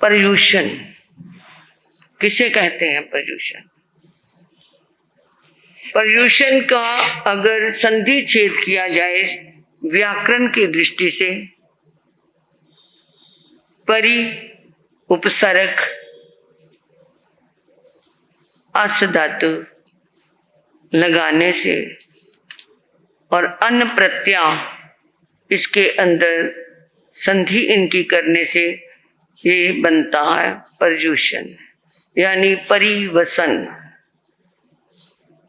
पर्यूषण किसे कहते हैं? पर्यूषण, पर्यूषण का अगर संधि छेद किया जाए व्याकरण की दृष्टि से, परि उपसर्ग अस धातु लगाने से और अन्न प्रत्यय इसके अंदर संधि इनकी करने से ये बनता है पर्यूषण, यानी परिवसन।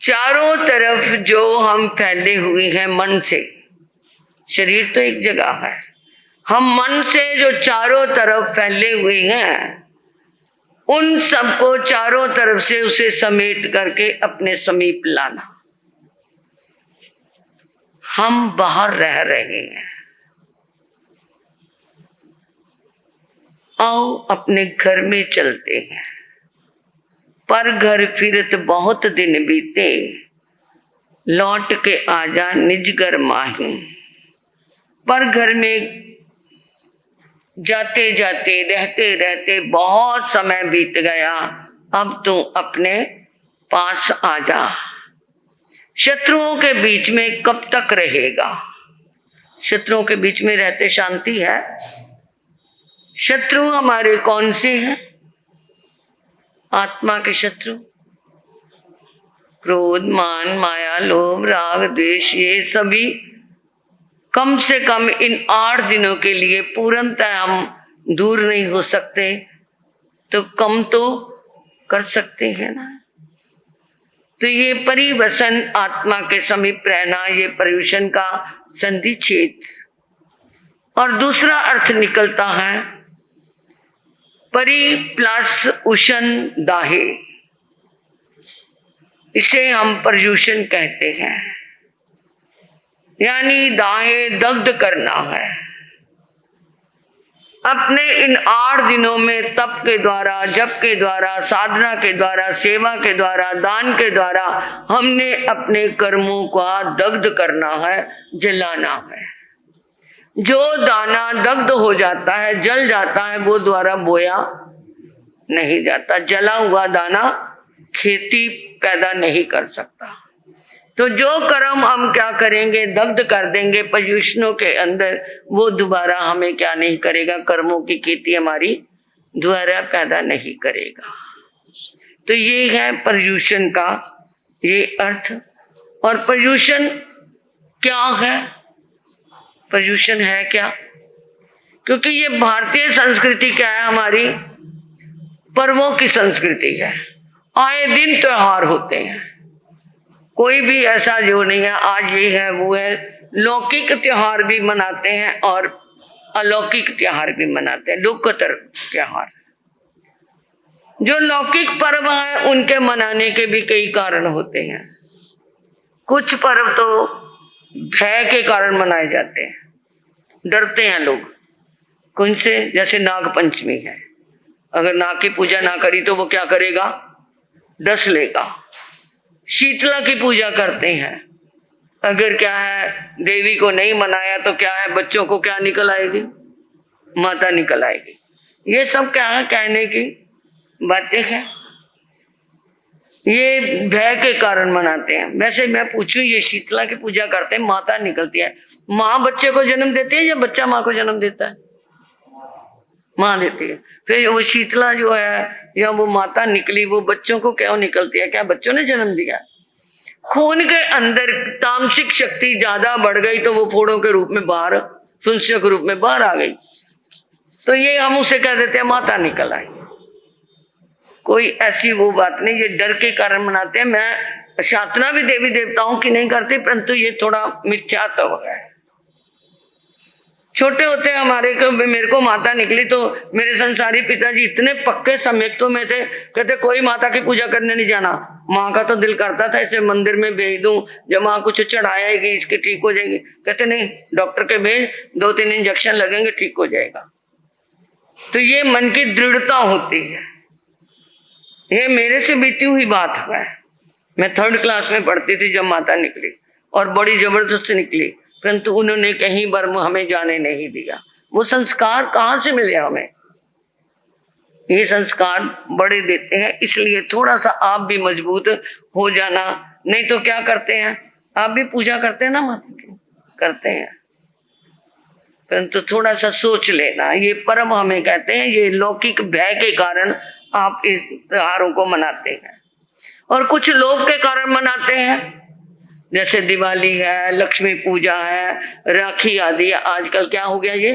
चारों तरफ जो हम फैले हुए हैं मन से, शरीर तो एक जगह है, हम मन से जो चारों तरफ फैले हुए हैं उन सबको चारों तरफ से उसे समेट करके अपने समीप लाना। हम बाहर रह रहे हैं, आओ अपने घर में चलते हैं। पर घर फिरत बहुत दिन बीते, लौट के आजा निज घर माही। पर घर में जाते जाते रहते रहते बहुत समय बीत गया, अब तू अपने पास आ जा। शत्रुओं के बीच में कब तक रहेगा? शत्रुओं के बीच में रहते शांति है? शत्रु हमारे कौन से हैं? आत्मा के शत्रु क्रोध, मान, माया, लोभ, राग, द्वेष, ये सभी कम से कम इन 8 दिनों के लिए पूर्णतः हम दूर नहीं हो सकते, तो कम तो कर सकते हैं ना। तो ये परिवसन, आत्मा के समीप रहना, ये पर्यूषण का संधि छेद। और दूसरा अर्थ निकलता है परि प्लस उषण दाहे, इसे हम पर्यूषण कहते हैं, यानी दाहे दग्ध करना है। अपने इन 8 दिनों में तप के द्वारा, जप के द्वारा, साधना के द्वारा, सेवा के द्वारा, दान के द्वारा हमने अपने कर्मों का दग्ध करना है, जलाना है। जो दाना दग्ध हो जाता है, जल जाता है, वो द्वारा बोया नहीं जाता। जला हुआ दाना खेती पैदा नहीं कर सकता। तो जो कर्म हम क्या करेंगे, दग्ध कर देंगे पर्यूषणों के अंदर, वो दोबारा हमें क्या नहीं करेगा, कर्मों की खेती हमारी दोबारा पैदा नहीं करेगा। तो ये है पर्यूषण का ये अर्थ। और पर्यूषण क्या है? पर्यूषण है क्या? क्योंकि ये भारतीय संस्कृति क्या है, हमारी पर्वों की संस्कृति है। आए दिन त्योहार होते हैं, कोई भी ऐसा जो नहीं है आज ये है वो है। लौकिक त्योहार भी मनाते हैं और अलौकिक त्योहार भी मनाते हैं, लोकोत्तर त्योहार। जो लौकिक पर्व है उनके मनाने के भी कई कारण होते हैं। कुछ पर्व तो भय के कारण मनाए जाते हैं, डरते हैं लोग कौन से, जैसे नाग पंचमी है, अगर नाग की पूजा ना करी तो वो क्या करेगा, डस लेगा। शीतला की पूजा करते हैं, अगर क्या है देवी को नहीं मनाया तो क्या है, बच्चों को क्या निकल आएगी, माता निकल आएगी। ये सब क्या है, कहने की बातें हैं, ये भय के कारण मनाते हैं। वैसे मैं पूछूं, ये शीतला की पूजा करते हैं, माता निकलती है, माँ बच्चे को जन्म देती है या बच्चा माँ को जन्म देता है? माँ देती है। फिर वो शीतला जो है या वो माता निकली, वो बच्चों को क्यों निकलती है? क्या बच्चों ने जन्म दिया? खून के अंदर तामसिक शक्ति ज्यादा बढ़ गई तो वो फोड़ों के रूप में बाहर, फुंसियों के रूप में बाहर आ गई, तो ये हम उसे कह देते हैं माता निकल आई। कोई ऐसी वो बात नहीं, ये डर के कारण मनाते हैं। मैं साधना भी देवी देवताओं की नहीं करती, परंतु ये थोड़ा मिथ्यात्व है। छोटे होते हमारे को, मेरे को माता निकली तो मेरे संसारी पिताजी इतने पक्के सम्यक्तों में थे, कहते कोई माता की पूजा करने नहीं जाना। माँ का तो दिल करता था इसे मंदिर में भेज दूं, जब माँ कुछ चढ़ाएगी इसकी ठीक हो जाएगी। कहते नहीं, डॉक्टर के भेज, 2-3 इंजेक्शन लगेंगे, ठीक हो जाएगा। तो ये मन की दृढ़ता होती है। ये मेरे से बीती हुई बात है। मैं 3rd क्लास में पढ़ती थी जब माता निकली, और बड़ी जबरदस्त निकली, परंतु उन्होंने कहीं पर हमें जाने नहीं दिया। वो संस्कार कहाँ से मिले हमें? ये संस्कार बड़े देते हैं, इसलिए थोड़ा सा आप भी मजबूत हो जाना। नहीं तो क्या करते हैं, आप भी पूजा करते हैं ना माता की, करते हैं, परंतु थोड़ा सा सोच लेना। ये पर्व हमें कहते हैं, ये लौकिक भय के कारण आप इस त्योहारों को मनाते हैं, और कुछ लोभ के कारण मनाते हैं, जैसे दिवाली है, लक्ष्मी पूजा है, राखी आदि। आजकल क्या हो गया, ये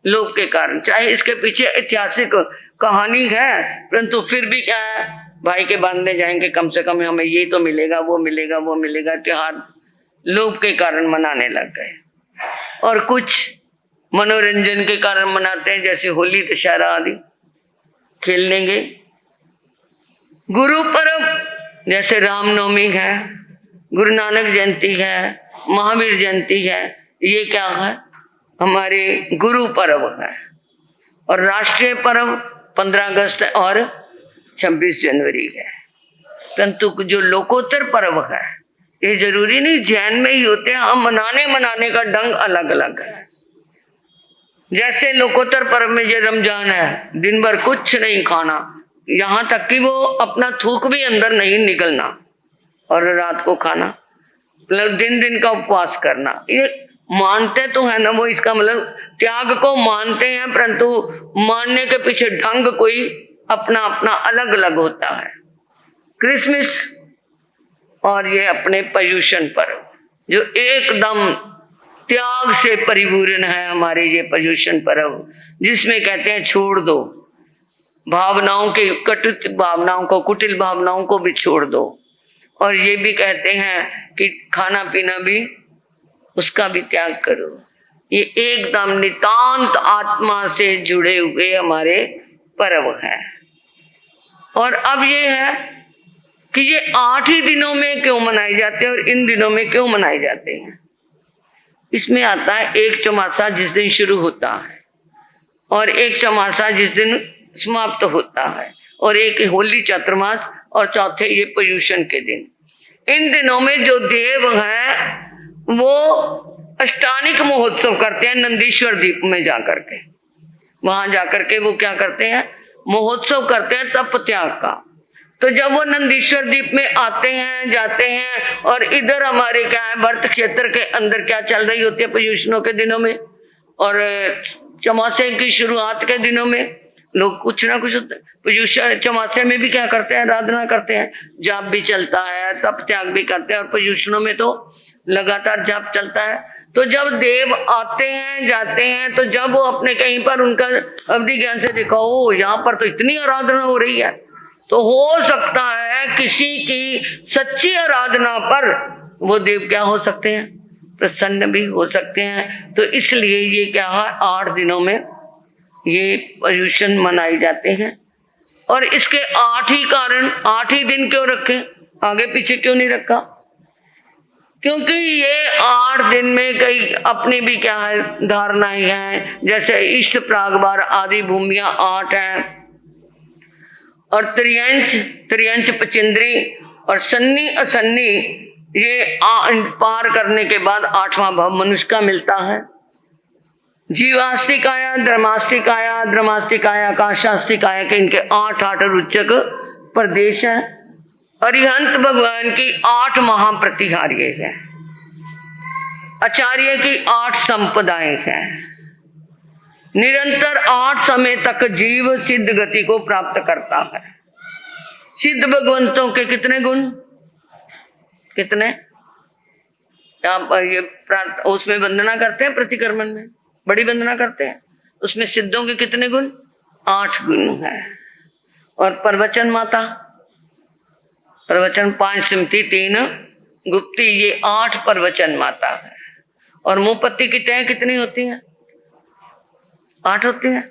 लोभ के कारण, चाहे इसके पीछे ऐतिहासिक कहानी है, परंतु फिर भी क्या है, भाई के बांधने जाएंगे, कम से कम हमें ये तो मिलेगा, वो मिलेगा, वो मिलेगा। त्योहार लोभ के कारण मनाने लग गए। और कुछ मनोरंजन के कारण मनाते हैं, जैसे होली, दशहरा आदि खेल लेंगे। गुरु पर्व जैसे रामनवमी है, गुरु नानक जयंती है, महावीर जयंती है, ये क्या है, हमारे गुरु पर्व है। और राष्ट्रीय पर्व 15 अगस्त और 26 जनवरी है। परंतु जो लोकोत्तर पर्व है, ये जरूरी नहीं जैन में ही होते हैं, हम मनाने का ढंग अलग अलग है। जैसे लोकोत्तर पर्व में ये रमजान है, दिन भर कुछ नहीं खाना, यहाँ तक कि वो अपना थूक भी अंदर नहीं निकलना, और रात को खाना, मतलब दिन दिन का उपवास करना। ये मानते तो है ना वो, इसका मतलब त्याग को मानते हैं, परंतु मानने के पीछे ढंग कोई अपना अपना अलग अलग होता है। क्रिसमस और ये अपने पर्युषण पर्व जो एकदम त्याग से परिपूर्ण है, हमारे ये पर्युषण पर्व, जिसमें कहते हैं छोड़ दो भावनाओं के, कटुत भावनाओं को, कुटिल भावनाओं को भी छोड़ दो। और ये भी कहते हैं कि खाना पीना भी, उसका भी त्याग करो। ये एकदम नितांत आत्मा से जुड़े हुए हमारे पर्व है। और अब ये है कि ये 8 ही दिनों में क्यों मनाए जाते हैं और इन दिनों में क्यों मनाए जाते हैं। इसमें आता है एक चौमासा जिस दिन शुरू होता है, और एक चौमासा जिस दिन समाप्त होता है, और एक होली चातुर्मास, और चौथे ये पर्युषण के दिन। इन दिनों में जो देव हैं वो अष्टानिक महोत्सव करते हैं नंदीश्वर द्वीप में जाकर के। वहां जाकर के वो क्या करते हैं, महोत्सव करते हैं तप त्याग का। तो जब वो नंदीश्वर द्वीप में आते हैं, जाते हैं, और इधर हमारे क्या है, भरत क्षेत्र के अंदर क्या चल रही होती है पर्युषणों के दिनों में, और चौमासे की शुरुआत के दिनों में लोग कुछ ना कुछ पर्युषण चौमासे में भी क्या करते हैं, आराधना करते हैं, जाप भी चलता है, तप त्याग भी करते हैं, और पर्युषणों में तो लगातार जाप चलता है। तो जब देव आते हैं, जाते हैं, तो जब वो अपने कहीं पर उनका अवधि ज्ञान से देखा, ओ यहाँ पर तो इतनी आराधना हो रही है, तो हो सकता है किसी की सच्ची आराधना पर वो देव क्या हो सकते हैं, प्रसन्न भी हो सकते हैं। तो इसलिए ये क्या है, 8 दिनों में ये पर्युषण मनाए जाते हैं। और इसके 8 ही कारण, 8 ही दिन क्यों रखे, आगे पीछे क्यों नहीं रखा, क्योंकि ये 8 दिन में कई अपनी भी क्या है धारणाएं हैं। जैसे इष्ट प्रागबार आदि भूमियां 8 हैं, और त्रियंच पचिंद्री और सन्नी असन्नी ये पार करने के बाद 8वां भाव मनुष्य का मिलता है। जीवास्तिकाया, धर्मास्तिकाया, द्रमास्तिकाया, काशास्तिकाया के इनके 8 रुचक प्रदेश हैं। अरिहंत भगवान की 8 महाप्रतिहार्य है, आचार्य की 8 संपदाएं हैं। निरंतर 8 समय तक जीव सिद्ध गति को प्राप्त करता है। सिद्ध भगवंतों के कितने गुण, कितने ये उसमें वंदना करते हैं, प्रतिक्रमण में बड़ी वंदना करते हैं, उसमें सिद्धों के कितने गुण, 8 गुण है। और प्रवचन माता, प्रवचन 5 सिमती 3 गुप्ती, ये 8 प्रवचन माता है। और मुंहपत्ती की तय कितनी होती है, 8 होती है।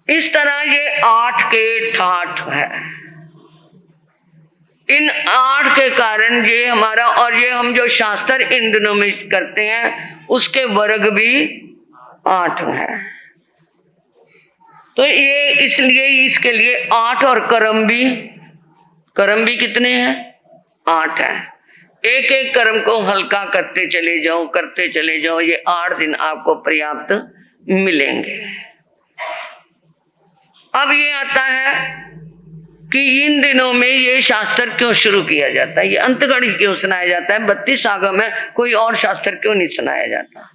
इस तरह ये 8 के ठाठ है। इन 8 के कारण ये हमारा, और ये हम जो शास्त्र इन दिनों में करते हैं उसके वर्ग भी 8 है। तो ये इसलिए इसके लिए 8, और कर्म भी कितने हैं, 8 है। एक एक कर्म को हल्का करते चले जाओ, करते चले जाओ, ये 8 दिन आपको पर्याप्त मिलेंगे। अब ये आता है कि इन दिनों में ये शास्त्र क्यों शुरू किया जाता है, ये अंतगढ़ क्यों सुनाया जाता है, 32 आगम में कोई और शास्त्र क्यों नहीं सुनाया जाता।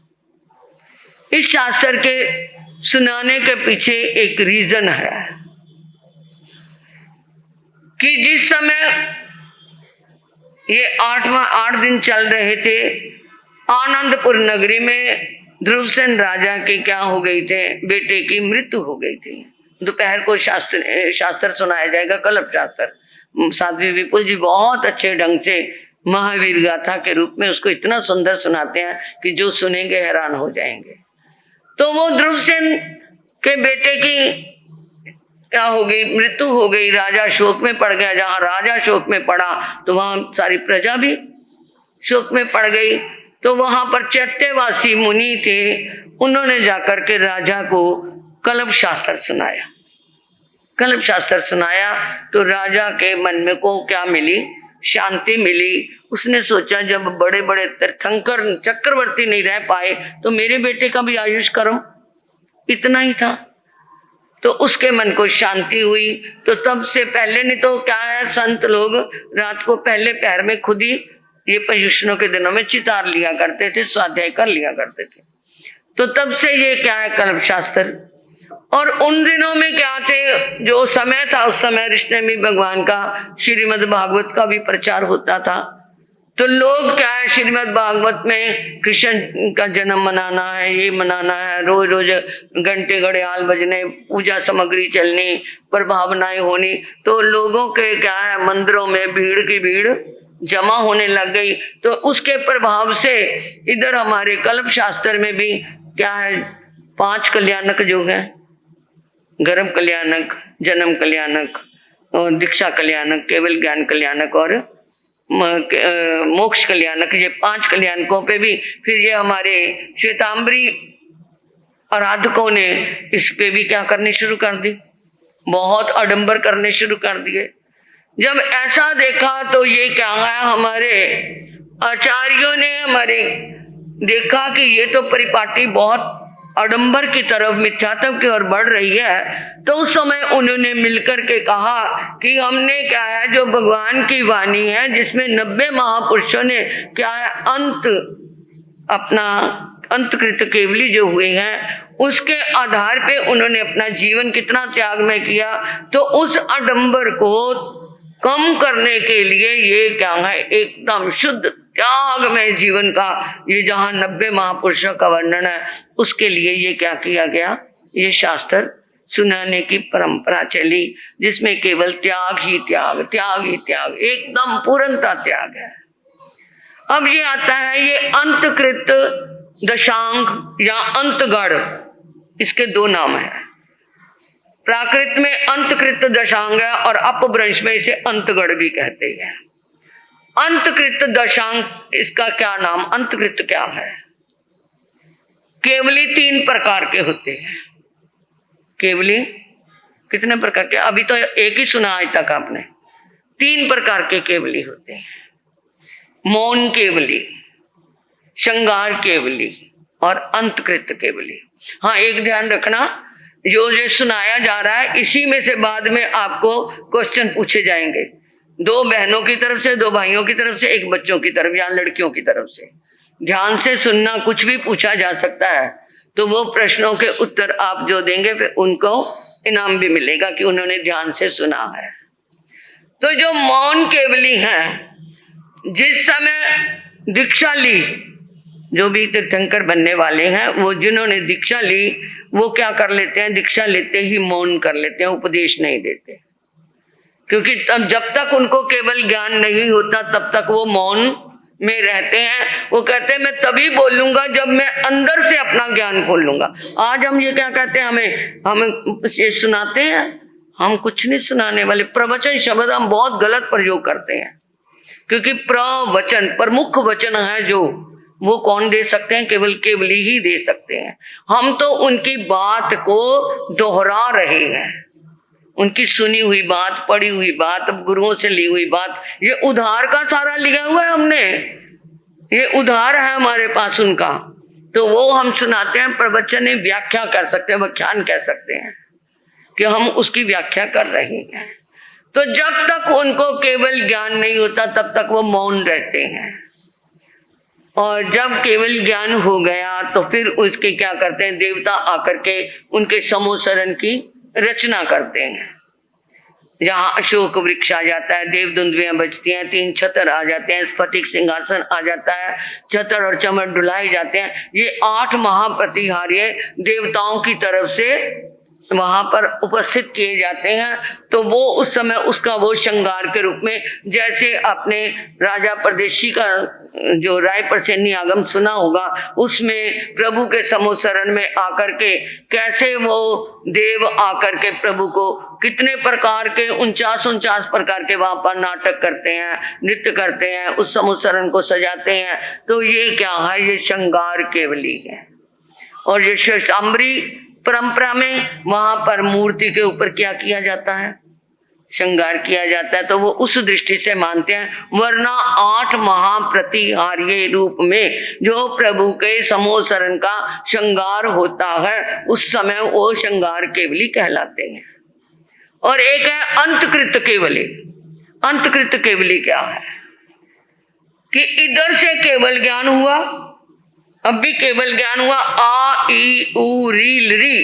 इस शास्त्र के सुनाने के पीछे एक रीजन है कि जिस समय ये 8 दिन चल रहे थे, आनंदपुर नगरी में ध्रुवसेन राजा की क्या हो गई थे, बेटे की मृत्यु हो गई थी। दोपहर को शास्त्र सुनाया जाएगा, कल्प शास्त्र। साध्वी विपुल जी बहुत अच्छे ढंग से महावीर गाथा के रूप में उसको इतना सुंदर सुनाते हैं कि जो सुनेंगे हैरान हो जाएंगे। तो वो ध्रुवसेन के बेटे की क्या हो गई, मृत्यु हो गई, राजा शोक में पड़ गया। जहां राजा शोक में पड़ा तो वहां सारी प्रजा भी शोक में पड़ गई। तो वहां पर चैत्यवासी मुनि थे, उन्होंने जाकर के राजा को कल्प शास्त्र सुनाया। कल्प शास्त्र सुनाया तो राजा के मन में को क्या मिली, शांति मिली। उसने सोचा जब बड़े बड़े तीर्थंकर चक्रवर्ती नहीं रह पाए तो मेरे बेटे का भी आयुष करो, इतना ही था। तो उसके मन को शांति हुई। तो तब से पहले नहीं तो क्या है, संत लोग रात को पहले पैर में खुद ही ये पर्युषणों के दिनों में चितार लिया करते थे, स्वाध्याय कर लिया करते थे। तो तब से ये क्या है कल्प शास्त्र। और उन दिनों में क्या थे, जो समय था उस समय ऋषि भगवान का श्रीमद् भागवत का भी प्रचार होता था। तो लोग क्या है, श्रीमद् भागवत में कृष्ण का जन्म मनाना है, ये मनाना है, रोज रोज घंटे घड़ियाल बजने, पूजा सामग्री चलनी, प्रभावनाएं होनी। तो लोगों के क्या है, मंदिरों में भीड़ की भीड़ जमा होने लग गई। तो उसके प्रभाव से इधर हमारे कल्प शास्त्र में भी क्या है, 5 कल्याणक जो है, गर्भ कल्याणक, जन्म कल्याणक, दीक्षा कल्याणक, केवल ज्ञान कल्याणक और मोक्ष कल्याणक, ये 5 कल्याणकों पे भी फिर ये हमारे श्वेतांबरी आराधकों ने इस पे भी क्या करनी शुरू कर दी, बहुत आडंबर करने शुरू कर दिए। जब ऐसा देखा तो ये क्या है, हमारे आचार्यों ने हमारे देखा कि ये तो परिपाटी बहुत आडंबर की तरफ, मिथ्यात्व की ओर बढ़ रही है। तो उस समय उन्होंने मिलकर के कहा कि हमने क्या है, जो भगवान की वाणी है जिसमें 90 महापुरुषों ने क्या है अंत अपना अंतकृत केवली जो हुए हैं, उसके आधार पे उन्होंने अपना जीवन कितना त्याग में किया। तो उस आडंबर को कम करने के लिए ये क्या है, एकदम शुद्ध त्याग में जीवन का ये जहां 90 महापुरुषों का वर्णन है, उसके लिए ये क्या किया गया, ये शास्त्र सुनाने की परंपरा चली, जिसमें केवल त्याग ही त्याग, त्याग ही त्याग, एकदम पूर्णता त्याग है। अब ये आता है ये अंतकृत दशांग या अंतगढ़, इसके 2 नाम है। प्राकृत में अंतकृत दशांग है और अपभ्रंश में इसे अंतगढ़ भी कहते हैं। अंतकृत दशांग, इसका क्या नाम, अंतकृत क्या है, केवली 3 प्रकार के होते हैं। केवली कितने प्रकार के, अभी तो एक ही सुना आज तक आपने। 3 प्रकार के केवली होते हैं, मौन केवली, श्रृंगार केवली और अंतकृत केवली। हाँ, एक ध्यान रखना, जो ये सुनाया जा रहा है इसी में से बाद में आपको क्वेश्चन पूछे जाएंगे, 2 बहनों की तरफ से, 2 भाइयों की तरफ से, 1 बच्चों की तरफ या लड़कियों की तरफ से। ध्यान से सुनना, कुछ भी पूछा जा सकता है। तो वो प्रश्नों के उत्तर आप जो देंगे फिर उनको इनाम भी मिलेगा कि उन्होंने ध्यान से सुना है। तो जो मौन केवली हैं, जिस समय दीक्षा ली, जो भी तीर्थंकर बनने वाले हैं, वो जिन्होंने दीक्षा ली वो क्या कर लेते हैं, दीक्षा लेते ही मौन कर लेते हैं, उपदेश नहीं देते। क्योंकि तब जब तक उनको केवल ज्ञान नहीं होता तब तक वो मौन में रहते हैं। वो कहते हैं मैं तभी बोलूंगा जब मैं अंदर से अपना ज्ञान खोल लूंगा। आज हम ये क्या कहते हैं, हमें ये सुनाते हैं, हम कुछ नहीं सुनाने वाले। प्रवचन शब्द हम बहुत गलत प्रयोग करते हैं, क्योंकि प्रवचन प्रमुख वचन है जो वो कौन दे सकते हैं, केवल केवली ही दे सकते हैं। हम तो उनकी बात को दोहरा रहे हैं, उनकी सुनी हुई बात, पढ़ी हुई बात, गुरुओं से ली हुई बात, ये उधार का सारा लिया हुआ है हमने, ये उधार है हमारे पास उनका। तो वो हम सुनाते हैं, प्रवचन व्याख्या कर सकते हैं, व्याख्यान कह सकते हैं कि हम उसकी व्याख्या कर रहे हैं। तो जब तक उनको केवल ज्ञान नहीं होता तब तक वो मौन रहते हैं, और जब केवल ज्ञान हो गया तो फिर उसके क्या करते हैं, देवता आकर के उनके समोसरण की रचना करते हैं। जहाँ अशोक वृक्ष आ जाता है, देवदुंदुभियां बजती हैं, 3 छतर आ जाते हैं, स्फटिक सिंहासन आ जाता है, छतर और चमर डुलाए जाते हैं। ये 8 महाप्रतिहार्य देवताओं की तरफ से वहां पर उपस्थित किए जाते हैं। तो वो उस समय उसका वो श्रृंगार के रूप में, जैसे आपने राजा परदेशी का जो राय परसेनी आगम सुना होगा, उसमें प्रभु के समोसरण में आकर के कैसे वो देव आकर के प्रभु को कितने प्रकार के 49 प्रकार के वहां पर नाटक करते हैं, नृत्य करते हैं, उस समोसरण को सजाते हैं। तो ये क्या है, ये श्रृंगार केवली है। और ये श्वेतांबरी परंपरा में वहां पर मूर्ति के ऊपर क्या किया जाता है, श्रृंगार किया जाता है। तो वो उस दृष्टि से मानते हैं, वरना 8 महाप्रतिहार्य रूप में जो प्रभु के समोसरण का श्रृंगार होता है उस समय वो श्रृंगार केवली कहलाते हैं। और एक है अंतकृत केवली। अंतकृत केवली क्या है कि इधर से केवल ज्ञान हुआ, अब भी केवल ज्ञान हुआ, आ ई उ री री,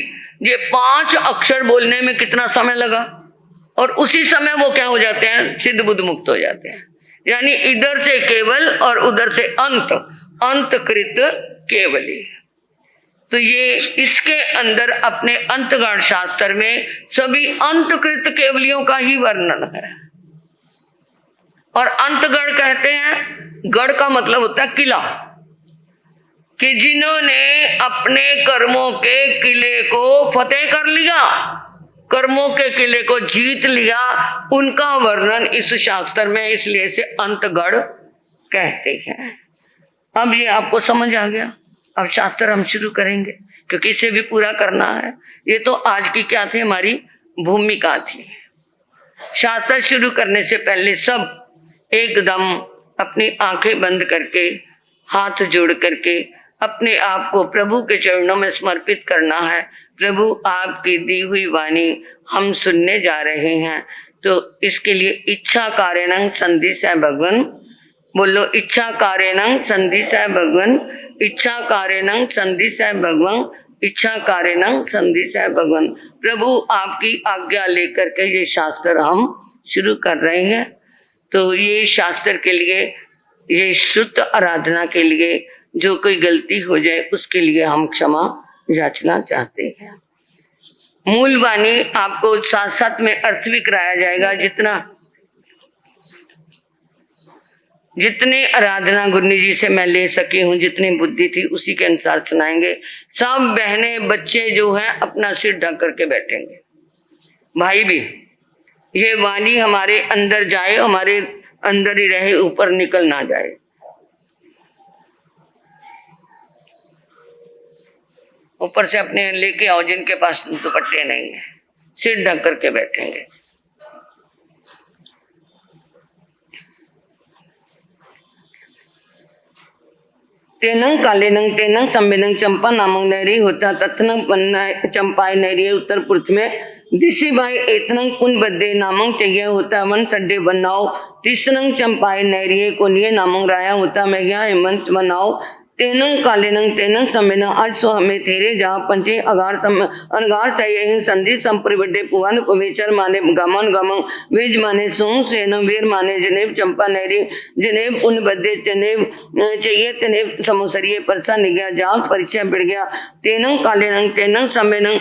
ये 5 अक्षर बोलने में कितना समय लगा, और उसी समय वो क्या हो जाते हैं, सिद्ध बुद्ध मुक्त हो जाते हैं। यानी इधर से केवल और उधर से अंत, अंतकृत केवली। तो ये इसके अंदर अपने अंतगण शास्त्र में सभी अंतकृत केवलियों का ही वर्णन है। और अंतगण कहते हैं, गढ़ का मतलब होता है किला, कि जिन्होंने अपने कर्मों के किले को फतेह कर लिया, कर्मों के किले को जीत लिया, उनका वर्णन इस शास्त्र में, इसलिए से अंतगढ़ कहते हैं। अब ये आपको समझ आ गया। अब शास्त्र हम शुरू करेंगे क्योंकि इसे भी पूरा करना है। ये तो आज की क्या थी, हमारी भूमिका थी। शास्त्र शुरू करने से पहले सब एकदम अपनी आंखें बंद करके, हाथ जोड़ करके अपने आप को प्रभु के चरणों में समर्पित करना है। प्रभु आपकी दी हुई वाणी हम सुनने जा रहे हैं, तो इसके लिए इच्छा कारणं संधिसः भगवन, बोलो इच्छा कारणं संधिसः भगवन, इच्छा कारणं संधिसः भगवन, इच्छा कारणं संधिसः भगवन। प्रभु आपकी आज्ञा लेकर के ये शास्त्र हम शुरू कर रहे हैं। तो ये शास्त्र के लिए, ये शुद्ध आराधना के लिए जो कोई गलती हो जाए उसके लिए हम क्षमा याचना चाहते हैं। मूल वाणी आपको साथ साथ में अर्थ भी कराया जाएगा। जितने आराधना गुरनी जी से मैं ले सकी हूँ, जितनी बुद्धि थी उसी के अनुसार सुनाएंगे। सब बहनें बच्चे जो हैं अपना सिर ढक करके बैठेंगे, भाई भी। ये वाणी हमारे अंदर जाए, हमारे अंदर ही रहे, ऊपर निकल ना जाए। ऊपर से अपने लेके आओ, जिनके पास दुपट्टे नहीं है, सिर ढक करके बैठेंगे। तेनंग कालेनंग तेनंग सम्मेनंग चंपा नामंग नैरी होता तथनंग चंपाए नैरी उत्तर पुरुष में दिशी बाई एतनंग कुन बद्दे नामंग चाहिए होता वन सड्डे बनाओ तीसरंग चंपाए नैरिये को निये नामंग राया होता मैं यहाँ हेमंत बनाओ तेनंग कालेनंग तेनंग सम्मेनंग आज सो हमें तेरे जहाँ पंचे अनगार सही संधि संपरिवड्डे पुवन पवेचर माने गमन गमन वेज माने सों सेन वीर माने जनेब चंपा नैरी जनेब उन बद्दे जनेब चाहिए तनेब समोसरिये परसा निगया जहाँ परिचय बढ़ गया तेनंग कालेनंग तेनंग सम्मेनंग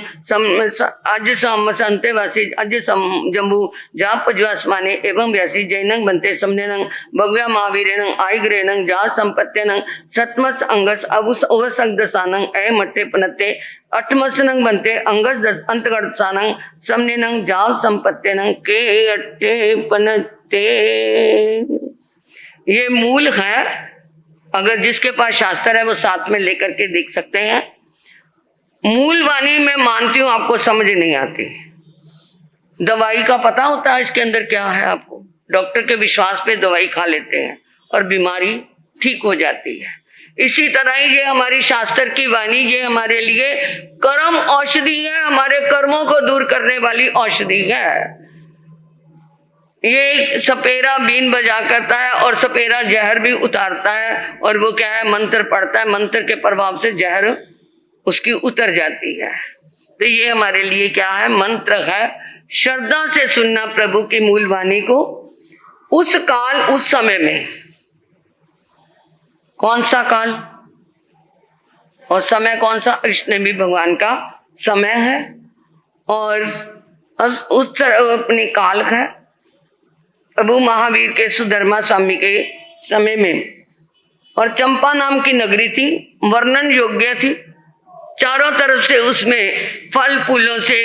आज सम संते वासी आज सम जम्बू जहाँ पजवास माने एवं व्यासी जैनंग बनते समनेनंग भगव्या महावीरेनंग आयग्रेनंग जहाँ संपत्तेनंग सतमस अंगस अवसंगसानंग ए मट्टे पनते अठमसनंग बनते अंगस अंतगढ़सानंग समनेनंग जाव संपत्तेनंग के अट्टे पनते। ये मूल है। अगर जिसके पास शास्त्र है वो साथ में लेकर के देख सकते हैं। मूल वाणी मैं मानती हूँ आपको समझ नहीं आती। दवाई का पता होता है इसके अंदर क्या है आपको, डॉक्टर के विश्वास पे दवाई खा लेते हैं और बीमारी ठीक हो जाती है। इसी तरह ही ये हमारी शास्त्र की वाणी ये हमारे लिए कर्म औषधि है, हमारे कर्मों को दूर करने वाली औषधि है। ये सपेरा बीन बजा करता है और सपेरा जहर भी उतारता है, और वो क्या है, मंत्र पढ़ता है, मंत्र के प्रभाव से जहर उसकी उतर जाती है। तो ये हमारे लिए क्या है, मंत्र है। श्रद्धा से सुनना प्रभु की मूल वाणी को उस काल उस समय में। कौन सा काल और समय कौन सा? कृष्ण भी भगवान का समय है और उस अपने काल है। प्रभु महावीर के सुधर्मा स्वामी के समय में, और चंपा नाम की नगरी थी, वर्णन योग्य थी। चारों तरफ से उसमें फल फूलों से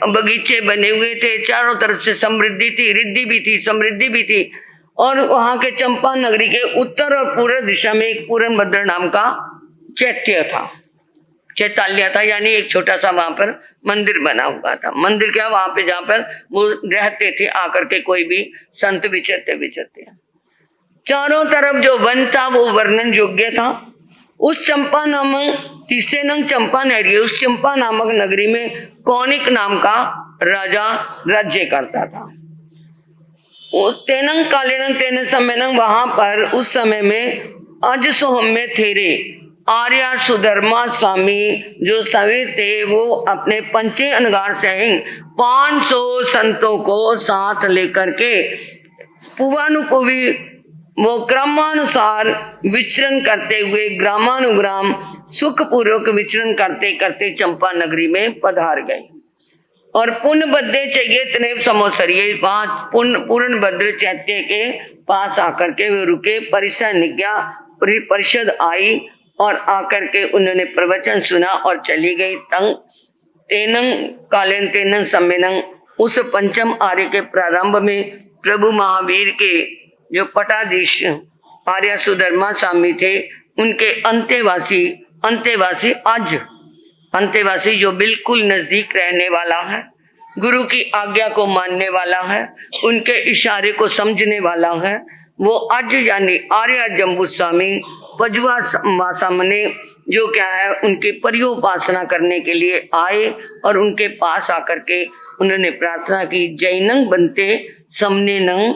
बगीचे बने हुए थे, चारों तरफ से समृद्धि थी, रिद्धि भी थी, समृद्धि भी थी। और वहां के चंपा नगरी के उत्तर और पूर्व दिशा में एक पूरन भद्र नाम का चैत्य था, चैताल्य था, यानी एक छोटा सा वहां पर मंदिर बना हुआ था। मंदिर क्या, वहां पे जहां पर वो रहते थे आकर के कोई भी संत विचरते। चारों तरफ जो वन था वो वर्णन योग्य था। उस चंपा नामक तीसरे नंग चंपा नगरी, उस चंपा नामक नगरी में कौनिक नाम का राजा राज्य करता था। तेनंग कालेनंग तेन समयनंग, वहां पर उस समय में अज सोहम्य थेरे आर्या सुधर्मा स्वामी जो सभी थे, वो अपने पंचे अनगार सहित 500 संतों को साथ लेकर के पूर्वानुपूर्वी वो क्रमानुसार विचरण करते हुए ग्रामानुग्राम सुखपूर्वक विचरण करते करते चंपा नगरी में पधार गए। और पुण्य भद्रे चाहिए तने समोसरिये, वहां पूर्ण भद्र चैत्य के पास आकर के वे रुके। परिषद आई और आकर के उन्होंने प्रवचन सुना और चली गई। तेनंग कालेन तेनंग सम्मेनंग, उस पंचम आर्य के प्रारंभ में प्रभु महावीर के जो पटाधीश आर्य सुधर्मा स्वामी थे, उनके अंतेवासी जो बिल्कुल नजदीक रहने वाला है, गुरु की आज्ञा को मानने वाला है, उनके इशारे को समझने वाला है, वो आज यानी आर्य जम्बू स्वामी पजवा सामने जो क्या है उनकी परियोपासना करने के लिए आए और उनके पास आकर के उन्होंने प्रार्थना की, जैनंग बनते समने नंग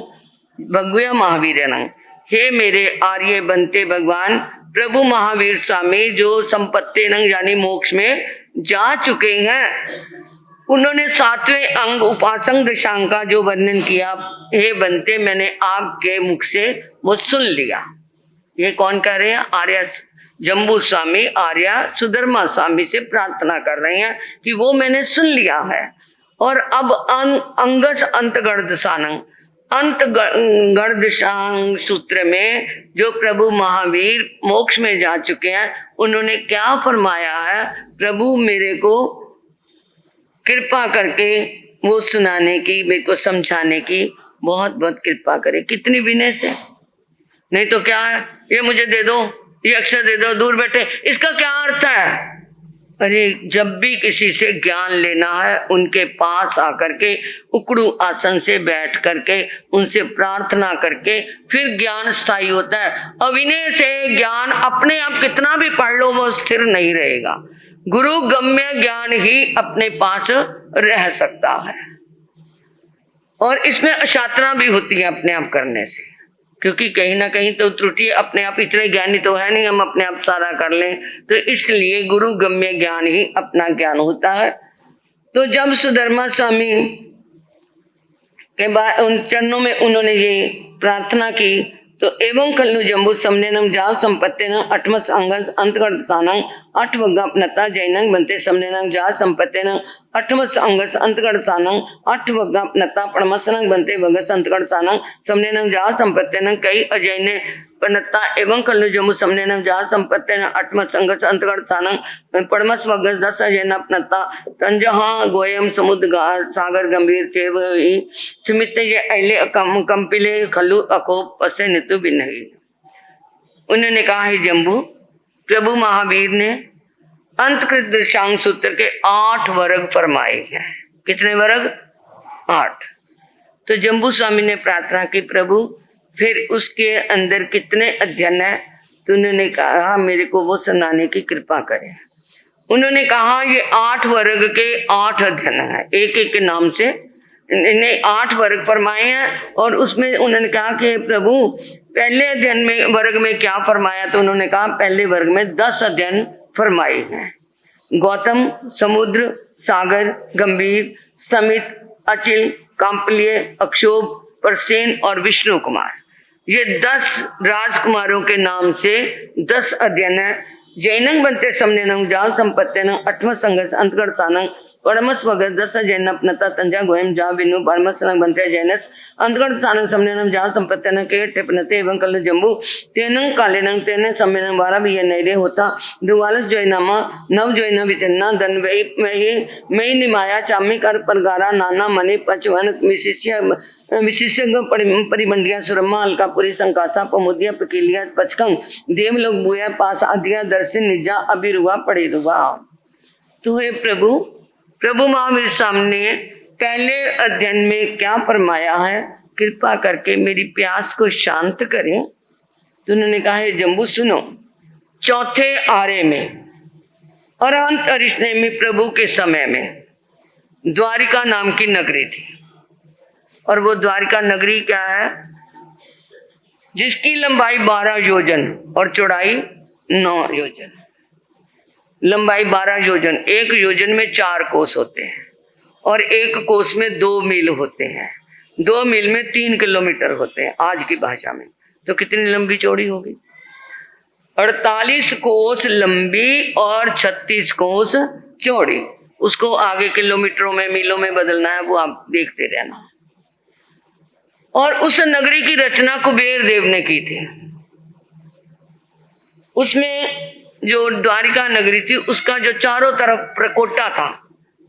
भगव्य महावीर नंग, हे मेरे आर्य बनते भगवान प्रभु महावीर स्वामी जो संपत्ति नंग यानी मोक्ष में जा चुके हैं। उन्होंने 7वें अंग उपासंग दशांग का जो वर्णन किया, हे बनते मैंने आपके मुख से वो सुन लिया। ये कौन कह रहे हैं? आर्य जम्बू स्वामी आर्य सुधर्मा स्वामी से प्रार्थना कर रहे हैं कि वो मैंने सुन लिया है। और अब अंगस अंत गर्दशानंग, अंत गर्दशांग सूत्र में जो प्रभु महावीर मोक्ष में जा चुके हैं, उन्होंने क्या फरमाया है? प्रभु मेरे को कृपा करके वो सुनाने की, मेरे को समझाने की बहुत बहुत कृपा करे। कितनी विनय से, नहीं तो क्या है, ये मुझे दे दो, ये अक्षर दे दो, दूर बैठे, इसका क्या अर्थ है? अरे जब भी किसी से ज्ञान लेना है, उनके पास आकर के उकड़ू आसन से बैठ करके उनसे प्रार्थना करके फिर ज्ञान स्थायी होता है। अविनय से ज्ञान अपने आप कितना भी पढ़ लो वो स्थिर नहीं रहेगा। गुरु गम्य ज्ञान ही अपने पास रह सकता है। और इसमें अशातना भी होती है अपने आप करने से, क्योंकि कहीं ना कहीं तो त्रुटि, अपने आप इतने ज्ञानी तो है नहीं हम अपने आप सारा कर लें, तो इसलिए गुरु गम्य ज्ञान ही अपना ज्ञान होता है। तो जब सुधर्मा स्वामी के बाद उन चरणों में उन्होंने ये प्रार्थना की, तो एवं खल्नु जम्बू समनेनम जाव संपत्तिनम अठमस अंगस अंतगर्तानम अठवग्गपनता जैनंग बनते समनेनम जाव संपत्तिनम अठमस अंगस अंतगर्तानम अठवग्गपनता पणमसनंग बनते वगस अंतगर्तानम समनेनम जाव संपत्तिनम कई अजैने पनता एवं खल्नु जम्बू समनेनम जाव संपत्तिनम अठमस अंगस अंतगर्तानम पणमस वगस दस अजैना पनता तंजहा गोयम समुद्र सागर गंभीर चेव सुमित ये अले कंपिले खल्लू अकोप पसे नितु भी नहीं। उन्होंने कहा है जम्बू, प्रभु महावीर ने अंतकृत दृशांग सूत्र के 8 वर्ग फरमाए हैं। कितने वर्ग? 8। तो जम्बू स्वामी ने प्रार्थना की, प्रभु फिर उसके अंदर कितने अध्ययन है? तो उन्होंने कहा मेरे को वो सुनाने की कृपा करें। उन्होंने कहा ये 8 वर्ग के 8 अध्ययन है, एक एक के नाम से इन्हें 8 वर्ग फरमाए हैं। और उसमें उन्होंने कहा कि प्रभु पहले अध्ययन में वर्ग में क्या फरमाया, तो उन्होंने कहा पहले वर्ग में 10 अध्ययन फरमाए हैं। गौतम, समुद्र, सागर, गंभीर, समित, अचिल, कांपल्य, अक्षोभ, परसेन और विष्णु कुमार, ये 10 राजकुमारों के नाम से 10 अध्ययन है। जैनंग बनते समनेनं जाल संपत्त्यनं अठम संघर्ष अंतगढ़तानं परमस वगर 10 जैन अपनता तंजा गोयम जा बिनु परमस संग बनते जैनस अंतगढ़ सानं समनेनं जाल संपत्त्यनं के टेपनते एवं कल जम्बू तेनं कालेनं तेने सम्मेनं 12 भी ये नैरे होता दुवालस जैनामा नव जैन विचन्ना धन मई निमाया चामी कर परगारा नाना मणि पचवन विशिष्य परिमंडिया सुरमा अलकापुरी संकासा पमुदिया पकीलिया पचकंग देवलोक बुया पास आदिया दर्शन निजा अभिरुआ पड़ेरुआ। तो हे प्रभु महावीर सामने पहले अध्ययन में क्या फरमाया है, कृपा करके मेरी प्यास को शांत करें। तो उन्होंने कहा है जम्बू सुनो, चौथे आरे में अरहंत अरिष्णे में प्रभु के समय में द्वारिका नाम की नगरी थी। और वो द्वारिका नगरी क्या है, जिसकी लंबाई 12 योजन और चौड़ाई 9 योजन। लंबाई 12 योजन, एक योजन में 4 कोस होते हैं और एक कोस में 2 मील होते हैं। 2 मील में 3 किलोमीटर होते हैं आज की भाषा में। तो कितनी लंबी चौड़ी होगी? 48 कोस लंबी और 36 कोस चौड़ी। उसको आगे किलोमीटरों में मीलों में बदलना है, वो आप देखते रहना। और उस नगरी की रचना कुबेर देव ने की थी। उसमें जो द्वारिका नगरी थी उसका जो चारों तरफ प्रकोटा था,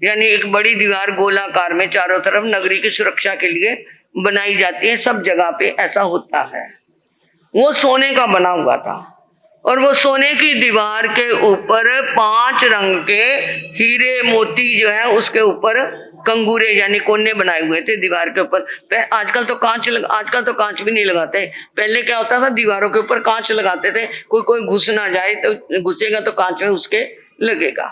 यानी एक बड़ी दीवार गोलाकार में चारों तरफ नगरी की सुरक्षा के लिए बनाई जाती है, सब जगह पे ऐसा होता है। वो सोने का बना हुआ था और वो सोने की दीवार के ऊपर 5 रंग के हीरे मोती जो है उसके ऊपर कंगूरे यानी कोने बनाए हुए थे दीवार के ऊपर। आजकल तो कांच भी नहीं लगाते। पहले क्या होता था, दीवारों के ऊपर कांच लगाते थे, कोई घुस ना जाए, तो घुसेगा तो कांच में उसके लगेगा।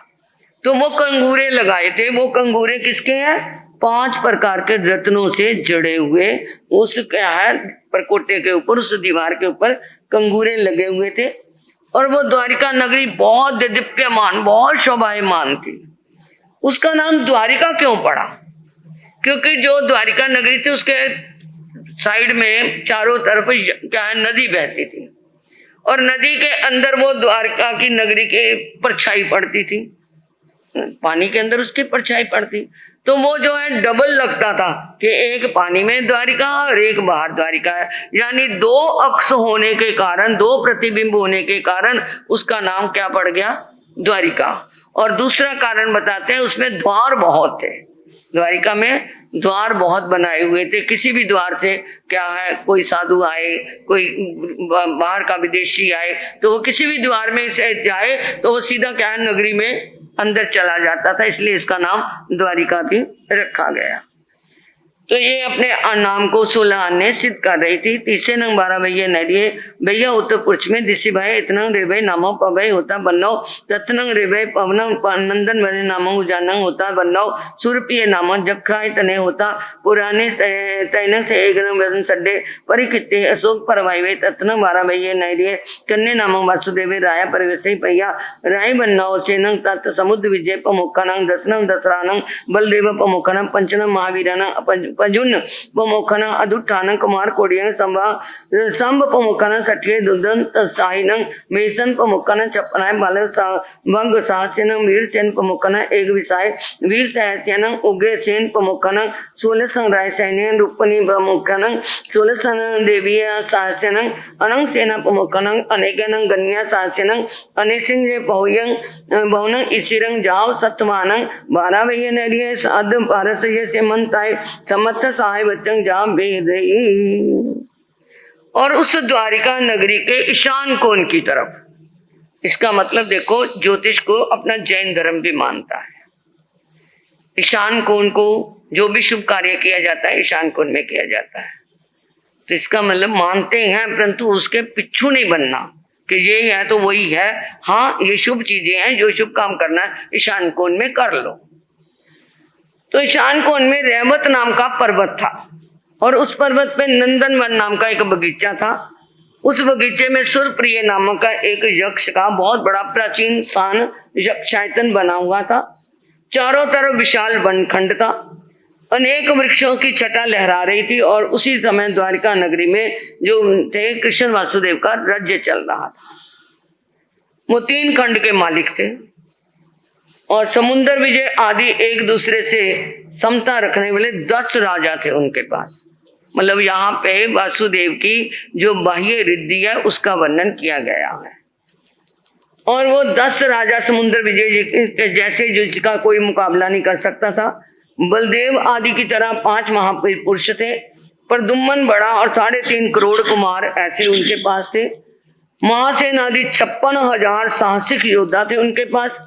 तो वो कंगूरे लगाए थे। वो कंगूरे किसके हैं? 5 प्रकार के रत्नों से जड़े हुए उस क्या है परकोटे के ऊपर, उस दीवार के ऊपर कंगूरे लगे हुए थे। और वो द्वारिका नगरी बहुत दिव्यमान, बहुत शोभायमान थी। उसका नाम द्वारिका क्यों पड़ा? क्योंकि जो द्वारिका नगरी थी उसके साइड में चारों तरफ क्या है नदी बहती थी और नदी के अंदर वो द्वारिका की नगरी के परछाई पड़ती थी, पानी के अंदर उसकी परछाई पड़ती। तो वो जो है डबल लगता था कि एक पानी में द्वारिका और एक बाहर द्वारिका है, यानी 2 अक्ष होने के कारण, 2 प्रतिबिंब होने के कारण उसका नाम क्या पड़ गया? द्वारिका। और दूसरा कारण बताते हैं, उसमें द्वार बहुत थे। द्वारिका में द्वार बहुत बनाए हुए थे। किसी भी द्वार से क्या है, कोई साधु आए, कोई बाहर का विदेशी आए, तो वो किसी भी द्वार में से जाए तो वो सीधा क्या है नगरी में अंदर चला जाता था, इसलिए इसका नाम द्वारिका भी रखा गया। तो ये अपने नाम को 16 अन्य सिद्ध कर रही थी। 30 नंग 12 भैया नरिये भैया उत्तर पुरुष में दिशी भाई इतना रेभय नामो पवय होता बन्नौ तत्नंग रेभय पवन नंदन बने नामो उजानंग होता बन्नौ सुरपिय नामो जखाय तने होता पुराने तैन से एक वजन सड्डे परिकिते अशोक परवाई तत्न 12 भैया नरिये कन्या नामो वासुदेव राया परिवेश भैया राय बन्नौ सेनंग तत् समुद्र विजय पमुखानंग दसनंग दसरानंग बलदेव पमुखानंग पंचनंग महावीरानंग पजुन पमुखन अदुठान कुमार कोडियन संभ पमुखन सठिये दुदंत साहिनं मेसन पमुखन चपनाय बाल वंग साहस्यन वीर सेन पमुखन एक विसाय वीर सहस्यन उगे सेन पमुखन 16 संग्राय सैन्य रूपनी पमुखन 16 सन देवी साहस्यन अनंग सेना पमुखन अनेकन गन्या साहस्यन अनेसिंग पहुयं बहुनं इसिरंग जाव सत्वान 12 वैय नरिये अद पारसय से मनताय समर्थ सहाय बच्चन जा भेद। और उस द्वारिका नगरी के ईशान कोण की तरफ, इसका मतलब देखो ज्योतिष को अपना जैन धर्म भी मानता है। ईशान कोण को जो भी शुभ कार्य किया जाता है ईशान कोण में किया जाता है। तो इसका मतलब मानते हैं परंतु उसके पिछू नहीं बनना, कि ये है तो वही है, हाँ ये शुभ चीजें हैं, जो शुभ काम करना है ईशान कोण में कर लो। तो ईशान कोण में रहमत नाम का पर्वत था और उस पर्वत पे नंदनवन नाम का एक बगीचा था। उस बगीचे में सुरप्रिय नामक का एक यक्ष का बहुत बड़ा प्राचीन स्थान यक्षायतन बना हुआ था। चारों तरफ विशाल वनखंड था, अनेक वृक्षों की छटा लहरा रही थी और उसी समय द्वारिका नगरी में जो थे कृष्ण वासुदेव का राज्य चल रहा था। वो 3 खंड के मालिक थे और समुद्र विजय आदि एक दूसरे से समता रखने वाले 10 राजा थे उनके पास। मतलब यहाँ पे वासुदेव की जो बाह्य रिद्धि है उसका वर्णन किया गया है। और वो 10 राजा समुद्र विजय जी जैसे जिसका कोई मुकाबला नहीं कर सकता था। बलदेव आदि की तरह 5 महापुरुष थे। प्रद्युम्न बड़ा और 3.5 करोड़ कुमार ऐसे उनके पास थे। महासेन आदि 56,000 साहसिक योद्धा थे उनके पास।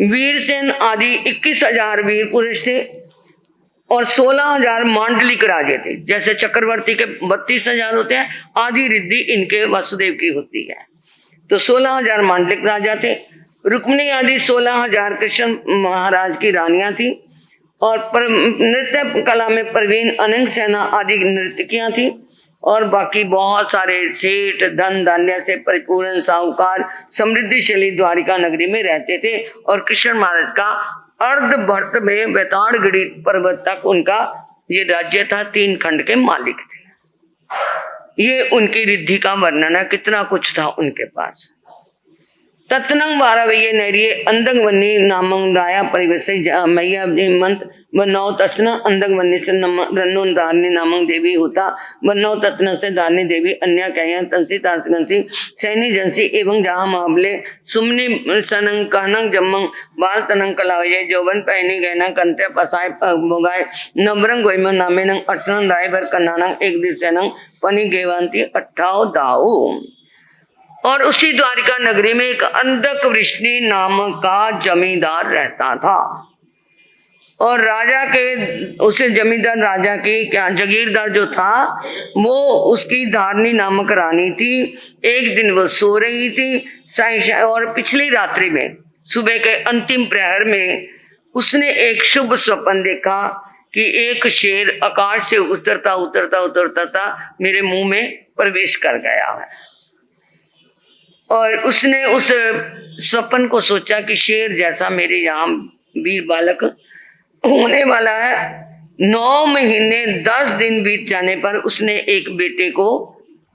वीरसेन आदि 21,000 वीर पुरुष थे और 16,000 मांडलिक राजे थे। जैसे चक्रवर्ती के 32,000 होते हैं, आदि रिद्धि इनके वासुदेव की होती है। तो 16,000 मांडलिक राजा थे। रुक्मिणी आदि 16,000 कृष्ण महाराज की रानियां थी और नृत्य कला में प्रवीण अनंग सेना आदि नर्तकियां थी और बाकी बहुत सारे सेठ धन धान्य से परिपूर्ण साहूकार समृद्धिशाली द्वारिका नगरी में रहते थे। और कृष्ण महाराज का अर्ध भरत में बेताड़गढ़ी पर्वत तक उनका ये राज्य था। 3 खंड के मालिक थे। ये उनकी रिद्धि का वर्णन है, कितना कुछ था उनके पास। तत्नंग 12 नैरिये अंदंग वन्नी नामंग राया परिवेश मैया मंत्र वनौ तत्न अंदंग वन्नी से रन्नो दारनी नामंग देवी होता वनौ तत्न से दारनी देवी अन्य कह तंसी तारसी सैनी जनसी एवं जहाँ मामले सुमनी सनंग कहनंग जम्मंग बाल तनंग कलावजे जौवन पहनी गहना कंत्य पसाय भोगाय नवरंग गोइम नामे नंग अठनंग राय भर कन्नानंग एक दिवसेनंग पनी गेवांती अट्ठाओ दाऊ। और उसी द्वारिका नगरी में एक अंधक वृष्णि नाम का जमींदार रहता था और राजा के उसे जमींदार राजा की क्या जागीरदार जो था वो उसकी धारनी नामक रानी थी। एक दिन वो सो रही थी और पिछली रात्रि में सुबह के अंतिम प्रहर में उसने एक शुभ स्वप्न देखा कि एक शेर आकाश से उतरता उतरता उतरता था मेरे मुंह में प्रवेश कर गया है। और उसने उस स्वप्न को सोचा कि शेर जैसा मेरे यहाँ वीर बालक होने वाला है। 9 महीने 10 दिन बीत जाने पर उसने एक बेटे को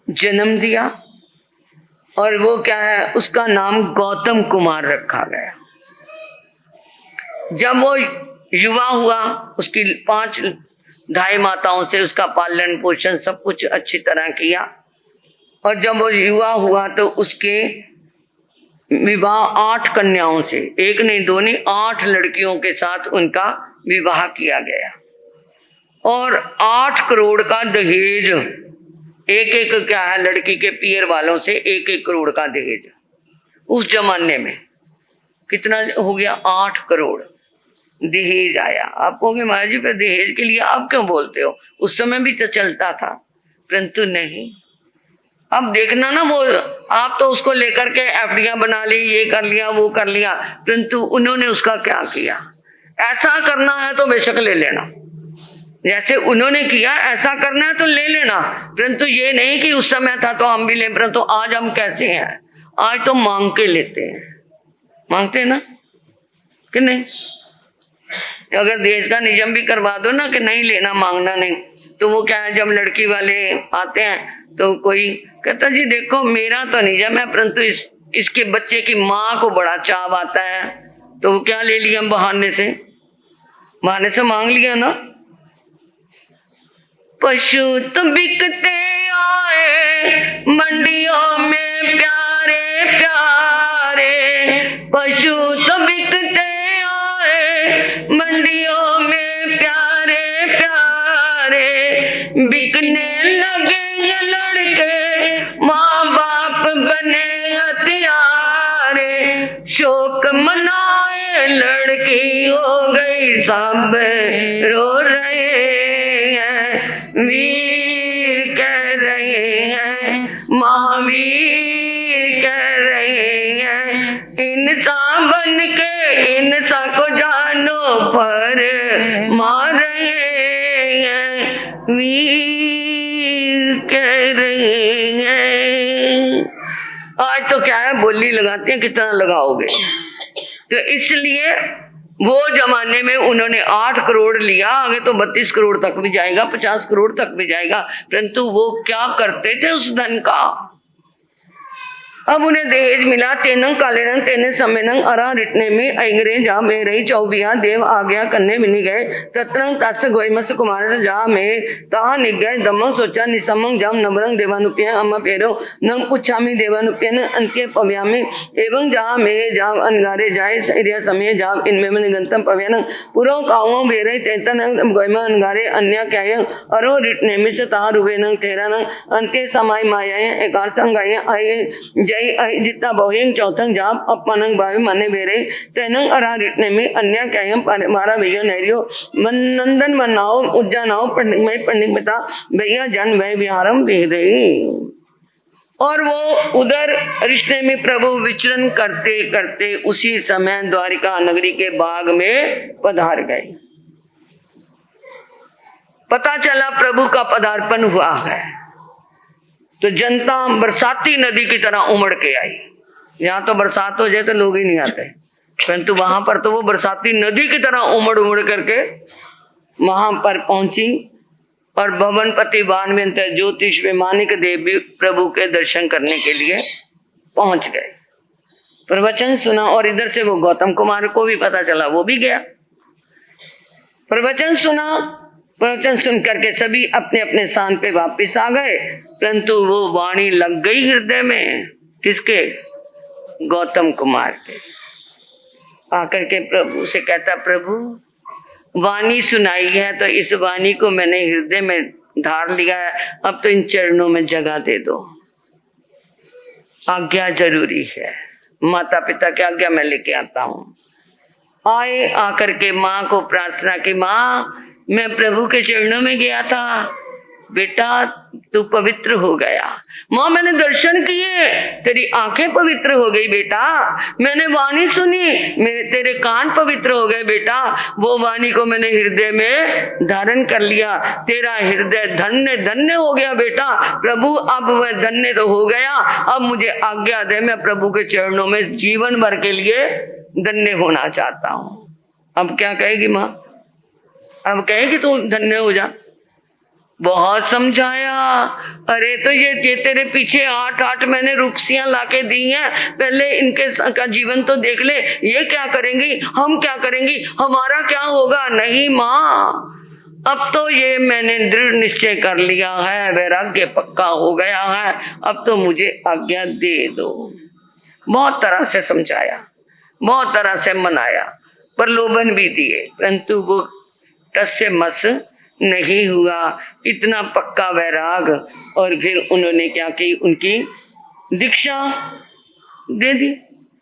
जन्म दिया और वो क्या है, उसका नाम गौतम कुमार रखा गया। जब वो युवा हुआ उसकी 5 ढाई माताओं से उसका पालन पोषण सब कुछ अच्छी तरह किया और जब वो युवा हुआ तो उसके विवाह 8 कन्याओं से, एक नहीं 2 नहीं 8 लड़कियों के साथ उनका विवाह किया गया और 8 करोड़ का दहेज, एक एक क्या है लड़की के पियर वालों से 1-1 करोड़ का दहेज। उस जमाने में कितना हो गया, 8 करोड़ दहेज आया। आप कहोगे महाराज जी फिर दहेज के लिए आप क्यों बोलते हो, उस समय भी तो चलता था, परंतु नहीं। अब देखना ना, वो आप तो उसको लेकर के एफडियां बना ली, ये कर लिया वो कर लिया, परंतु उन्होंने उसका क्या किया। ऐसा करना है तो बेशक ले लेना, जैसे उन्होंने किया ऐसा करना है तो ले लेना, परंतु ये नहीं कि उस समय था तो हम भी ले। परंतु आज हम कैसे हैं, आज तो मांग के लेते हैं, मांगते हैं ना कि नहीं। अगर देश का नियम भी करवा दो ना कि नहीं लेना मांगना नहीं, तो वो क्या है, जब लड़की वाले आते हैं तो कोई कहता जी देखो मेरा तो नियम है, परंतु इसके बच्चे की माँ को बड़ा चाव आता है, तो वो क्या ले लिया बहाने से मांग लिया ना। पशु तो बिकते आए मंडियों में प्यारे प्यारे, पशु तो बिकते आए मंडियों में प्यारे प्यारे, बिकने लगे ये लड़के माँ बाप बने हथियारे, शोक मनाए लड़की हो गई सब रो रहे हैं, वीर कह रहे हैं महावीर कह इंसान बन के इंसान को जानो पर मार रहे हैं, वीर कह रहे हैं। आज तो क्या है, बोली लगाते हैं, कितना लगाओगे। तो इसलिए वो जमाने में उन्होंने 8 करोड़ लिया, आगे तो 32 करोड़ तक भी जाएगा, 50 करोड़ तक भी जाएगा, परंतु वो क्या करते थे उस धन का। अब उन्हें दहेज मिला, तेनंग काले रंग तेने समय नंग अरा रिटने में अगरे जा में रही चौबिया देव आ गया कन्ने मिनी गए तत्रंग तस् गोई मस कुमार जा में ताहा निग गए दमंग सोचा निसमंग जम नबरंग देवानुप्य अम्मा पेरो नंग पुच्छामी देवानुप्य न अंत्य पव्यामी एवं जा में जाव अनगारे जाए इरिया समय जाव इनमें मन गंतम पव्यान पुरो काओ बेरे तेतन गोयमा अनगारे अन्य क्या अरो रिटने में से ताहा रुवे नंग तेरा नंग अंत्य समय माया एकार संगाय आए जितना बहुयंग चौथंग जाप अपनंग भावी माने बेरे तेनंग अरा रिटने में अन्य क्यायम मारा भैया नहरियो नंदन मनाओ उज्जानाओ पंडित पिता भैया जन वह विहारम भेदे। और वो उधर रिश्ते में प्रभु विचरण करते करते उसी समय द्वारिका नगरी के बाग में पधार गए। पता चला प्रभु का पदार्पण हुआ है तो जनता बरसाती नदी की तरह उमड़ के आई। यहाँ तो बरसात हो जाए तो लोग ही नहीं आते, परंतु वहां पर तो वो बरसाती नदी की तरह उमड़ उमड़ करके वहां पर पहुंची और भवनपति बाणवंत ज्योतिष मानिक देव भी प्रभु के दर्शन करने के लिए पहुंच गए, प्रवचन सुना। और इधर से वो गौतम कुमार को भी पता चला, वो भी गया, प्रवचन सुना। प्रवचन सुन करके सभी अपने अपने स्थान पे वापस आ गए, परंतु वो वाणी लग गई हृदय में, किसके? गौतम कुमार के। आकर के प्रभु से कहता, प्रभु वाणी सुनाई है तो इस वाणी को मैंने हृदय में धार लिया है, अब तो इन चरणों में जगह दे दो, आज्ञा जरूरी है। माता पिता की आज्ञा मैं लेके आता हूँ। आए, आकर के माँ को प्रार्थना की, माँ मैं प्रभु के चरणों में गया था, बेटा तू पवित्र हो गया। माँ मैंने दर्शन किए, तेरी आंखें पवित्र हो गई बेटा। मैंने वाणी सुनी, मेरे तेरे कान पवित्र हो गए बेटा। वो वाणी को मैंने हृदय में धारण कर लिया, तेरा हृदय धन्य धन्य हो गया बेटा। प्रभु अब वह धन्य तो हो गया, अब मुझे आज्ञा दे, मैं प्रभु के चरणों में जीवन भर के लिए धन्य होना चाहता हूँ। अब क्या कहेगी माँ? अब कहेगी तू धन्य हो जा। बहुत समझाया, अरे तो ये तेरे पीछे 8 मैंने रुपसियां लाके दी हैं, पहले इनके का जीवन तो देख ले, ये क्या करेंगी, हम क्या करेंगी, हमारा क्या होगा। नहीं माँ, अब तो ये मैंने दृढ़ निश्चय कर लिया है, वैराग्य पक्का हो गया है, अब तो मुझे आज्ञा दे दो। बहुत तरह से समझाया, बहुत तरह से मनाया, प्रलोभन भी दिए, परंतु वो टस से मस नहीं हुआ। इतना पक्का वैराग। और फिर उन्होंने क्या की, उनकी दीक्षा दे दी।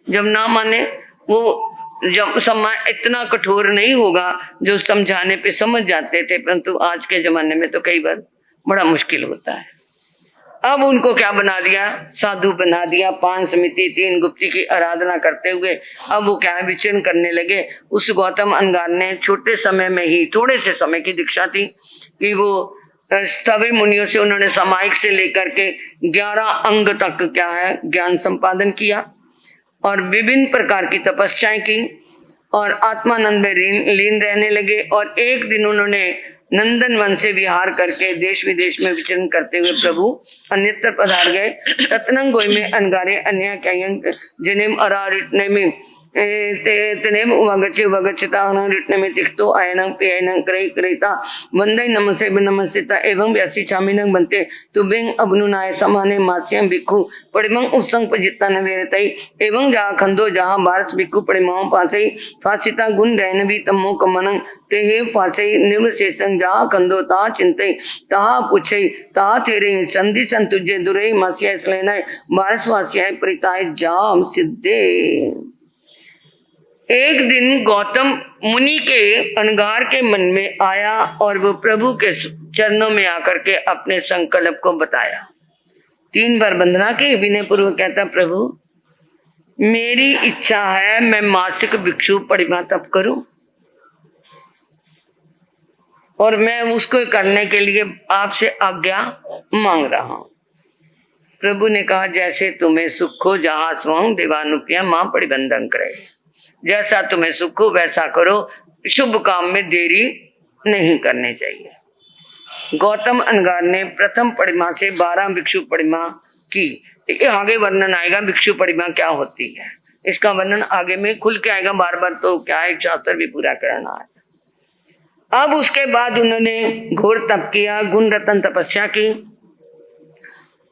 जब ना माने, वो जब समय इतना कठोर नहीं होगा, जो समझाने पे समझ जाते थे, परंतु आज के जमाने में तो कई बार बड़ा मुश्किल होता है। अब उनको क्या बना दिया, साधु बना दिया। 5 समिति 3 गुप्ती की आराधना करते हुए अब वो क्या विचरण करने लगे। उस गौतम अनगार ने छोटे समय में ही, थोड़े से समय की दीक्षा थी कि वो स्थविर मुनियों से उन्होंने सामायिक से लेकर के 11 अंग तक क्या है ज्ञान संपादन किया और विभिन्न प्रकार की तपस्याएं की और आत्मानंद में लीन रहने लगे। और एक दिन उन्होंने नंदन वन से विहार करके देश विदेश में विचरण करते हुए प्रभु अन्यत्र पधार गए। तत्नंग गोई में अनगारे अन्य क्या जिनेम अरारिटने में तेनेम वगच्चे वगच्छता रिटने में तिक्तो आयनंग पेयनंग क्रय क्रयता वंदे नमस्ते नमस्ता एवं व्यासी छामिनंग बनते तुबिंग अबनुनाय समाने मास्यं भिक्खु पड़िमंग उत्संग पजिता न वेरतई एवं जहाँ खंदो जहाँ बारस भिक्खु पड़िमाओं पासई फासिता गुण रहनवी तमो कमनंग तेहे फासई निर्वशेषं जहाँ खंदो ता चिंतई तहा पुछई ता तेरे संधि संतुजे दुरई मास्याय स्लेनाय बारस वास्याय परिताय जाम सिद्धे। एक दिन गौतम मुनि के अनगार के मन में आया और वो प्रभु के चरणों में आकर के अपने संकल्प को बताया। 3 बार वंदना की, विनय पूर्वक कहता, प्रभु मेरी इच्छा है मैं मासिक भिक्षु परिमा तप करूं और मैं उसको करने के लिए आपसे आज्ञा मांग रहा हूं। प्रभु ने कहा जैसे तुम्हें सुख हो जहां स्वांग देवानुपिया मां परिबंधन करे, जैसा तुम्हें सुख हो वैसा करो, शुभ काम में देरी नहीं करनी चाहिए। गौतम अनगार ने प्रथम परिमा से 12 भिक्षु परिमा की। ये आगे वर्णन आएगा भिक्षु परिमा क्या होती है, इसका वर्णन आगे में खुल के आएगा, बार बार तो क्या एक शास्त्र भी पूरा करना है। अब उसके बाद उन्होंने घोर तप किया, गुण रतन तपस्या की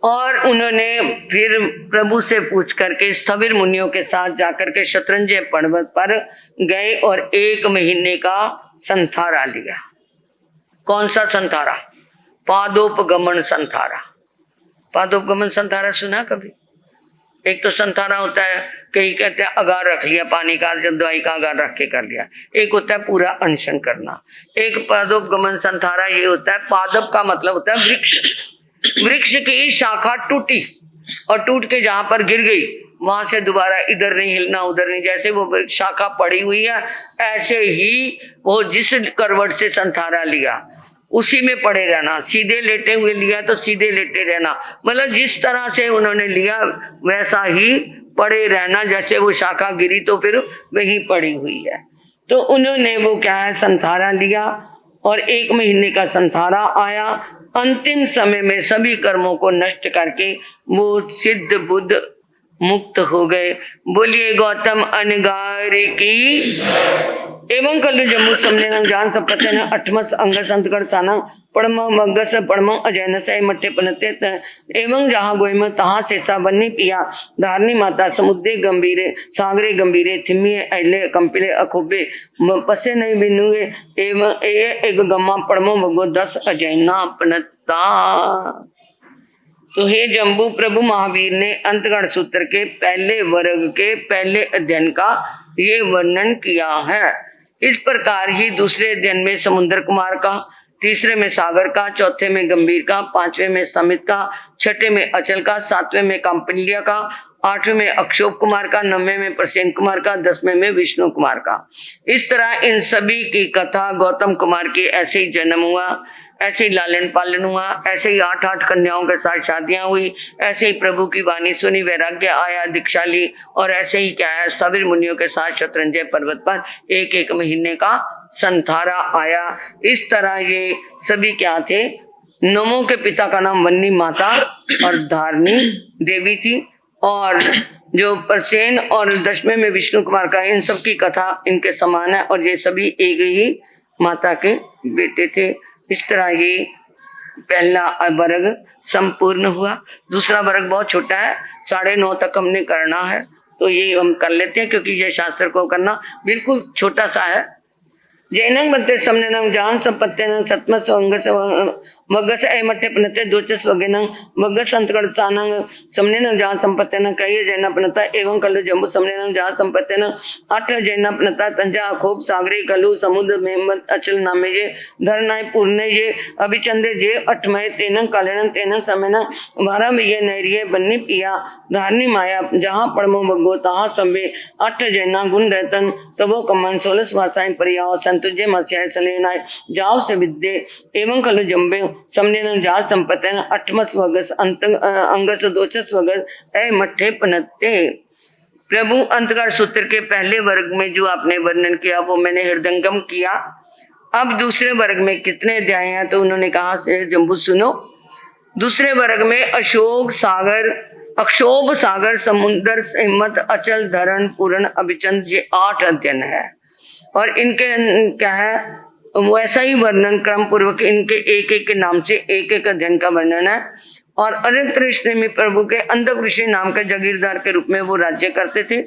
और उन्होंने फिर प्रभु से पूछ करके स्थविर मुनियों के साथ जाकर के शतरंजय पर्वत पर गए और 1 महीने का संथारा लिया। कौन सा संथारा? पादोपगमन संथारा। पादोपगमन संथारा सुना कभी? एक तो संथारा होता है, कई कहते हैं अगार रख लिया पानी का, जब दवाई का अगार रख के कर लिया। एक होता है पूरा अनशन करना। एक पादोपगमन संथारा ये होता है, पादप का मतलब होता है वृक्ष, वृक्ष की शाखा टूटी और टूट के जहां पर गिर गई वहां से दोबारा इधर नहीं हिलना उधर नहीं, जैसे वो शाखा पड़ी हुई है ऐसे ही वो जिस करवट से संथारा लिया उसी में पड़े रहना। सीधे लेटे हुए लिया तो सीधे लेटे रहना, मतलब जिस तरह से उन्होंने लिया वैसा ही पड़े रहना, जैसे वो शाखा गिरी तो फिर वहीं पड़ी हुई है। तो उन्होंने वो क्या है संथारा लिया और 1 महीने का संथारा आया। अंतिम समय में सभी कर्मों को नष्ट करके वो सिद्ध बुद्ध मुक्त हो गए। बोलिए गौतम अनगार की। एवं कल जम्मू समने जान सपते अठमस अंग संतगढ़ ताना पड़म मगस पड़म अजैन से मट्टे पनते एवं जहाँ गोयम तहाँ से बन्नी पिया धारनी माता समुद्रे गंभीरे सागरे गंभीरे थिमिये अले कंपिले अखोबे पसे नहीं बिनुए एवं एक गम्मा पड़मो भगो 10 अजैना पनता। तो हे जम्बू, प्रभु महावीर ने अंतगढ़ सूत्र के पहले वर्ग के पहले अध्ययन का ये वर्णन किया है। इस प्रकार ही दूसरे अध्ययन में समुद्र कुमार का, तीसरे में सागर का, चौथे में गंभीर का, 5वें में समित का, 6ठे में अचल का, 7वें में कांपिल्या का, 8वें में अक्षोक कुमार का, 9वें में प्रसेन कुमार का, 10वें में विष्णु कुमार का। इस तरह इन सभी की कथा गौतम कुमार की ऐसे ही जन्म हुआ, ऐसे ही लालन पालन हुआ, ऐसे ही 8 कन्याओं के साथ शादियां हुई, ऐसे ही प्रभु की वाणी सुनी, वैराग्य आया, दीक्षा ली और ऐसे ही क्या है स्थविर मुनियों के साथ शतरंजय पर्वत पर 1 महीने का संथारा आया। इस तरह ये सभी क्या थे? नमो के पिता का नाम वन्नी माता और धारणी देवी थी और जो प्रसेन और 10वें में विष्णु कुमार का, इन सब की कथा इनके समान है और ये सभी एक ही माता के बेटे थे। इस तरह ये पहला वर्ग संपूर्ण हुआ। दूसरा वर्ग बहुत छोटा है, 9.5 तक हमने करना है तो ये हम कर लेते हैं क्योंकि ये शास्त्र को करना बिल्कुल छोटा सा है। जैनंग बत्ते समने जान संपत्ति सतमस वगस मठे पनते दोचस वगेनंग वगस अंतगढ़ तानंग समने जान संपत्ति कहिए जैन पनता एवं कल जम्बू समने जान संपत्ति 8 जैन पनता तंजा खूब सागरी कलु समुद्र मेहमत अचल नामे जे धरनाय पूर्णे जे अभिचंदे जे 8मय तेनंग कालेनंग तेनंग समयन 12 में ये नैरिये बन्नी पिया धारनी माया जहाँ पड़मो बगो तहाँ संबे 8 जैना गुण रहतन तबो कमन 16 भाषाएं परियाओ संतुजे मस्याय सलेनाय जाओ से विद्ये एवं कल जम्बे समने जा संपत्ति 8मस वगस अंगस दोचस वगस ए मठे पनते। प्रभु अंतगढ़ सूत्र के पहले वर्ग में जो आपने वर्णन किया वो मैंने हृदयंगम किया। अब दूसरे वर्ग में कितने अध्याय हैं तो उन्होंने कहा से जम्बू सुनो। दूसरे वर्ग में अशोक सागर अक्षोभ सागर समुद्र हिम्मत अचल धरण पूर्ण अभिचंद ये 8 अध्ययन है और इनके क्या है वैसा ही वर्णन क्रम पूर्वक इनके एक एक के नाम से एक एक अध्ययन का वर्णन है। और अनंत ऋषि में प्रभु के अंधक ऋषि नाम के जागीरदार के रूप में वो राज्य करते थे।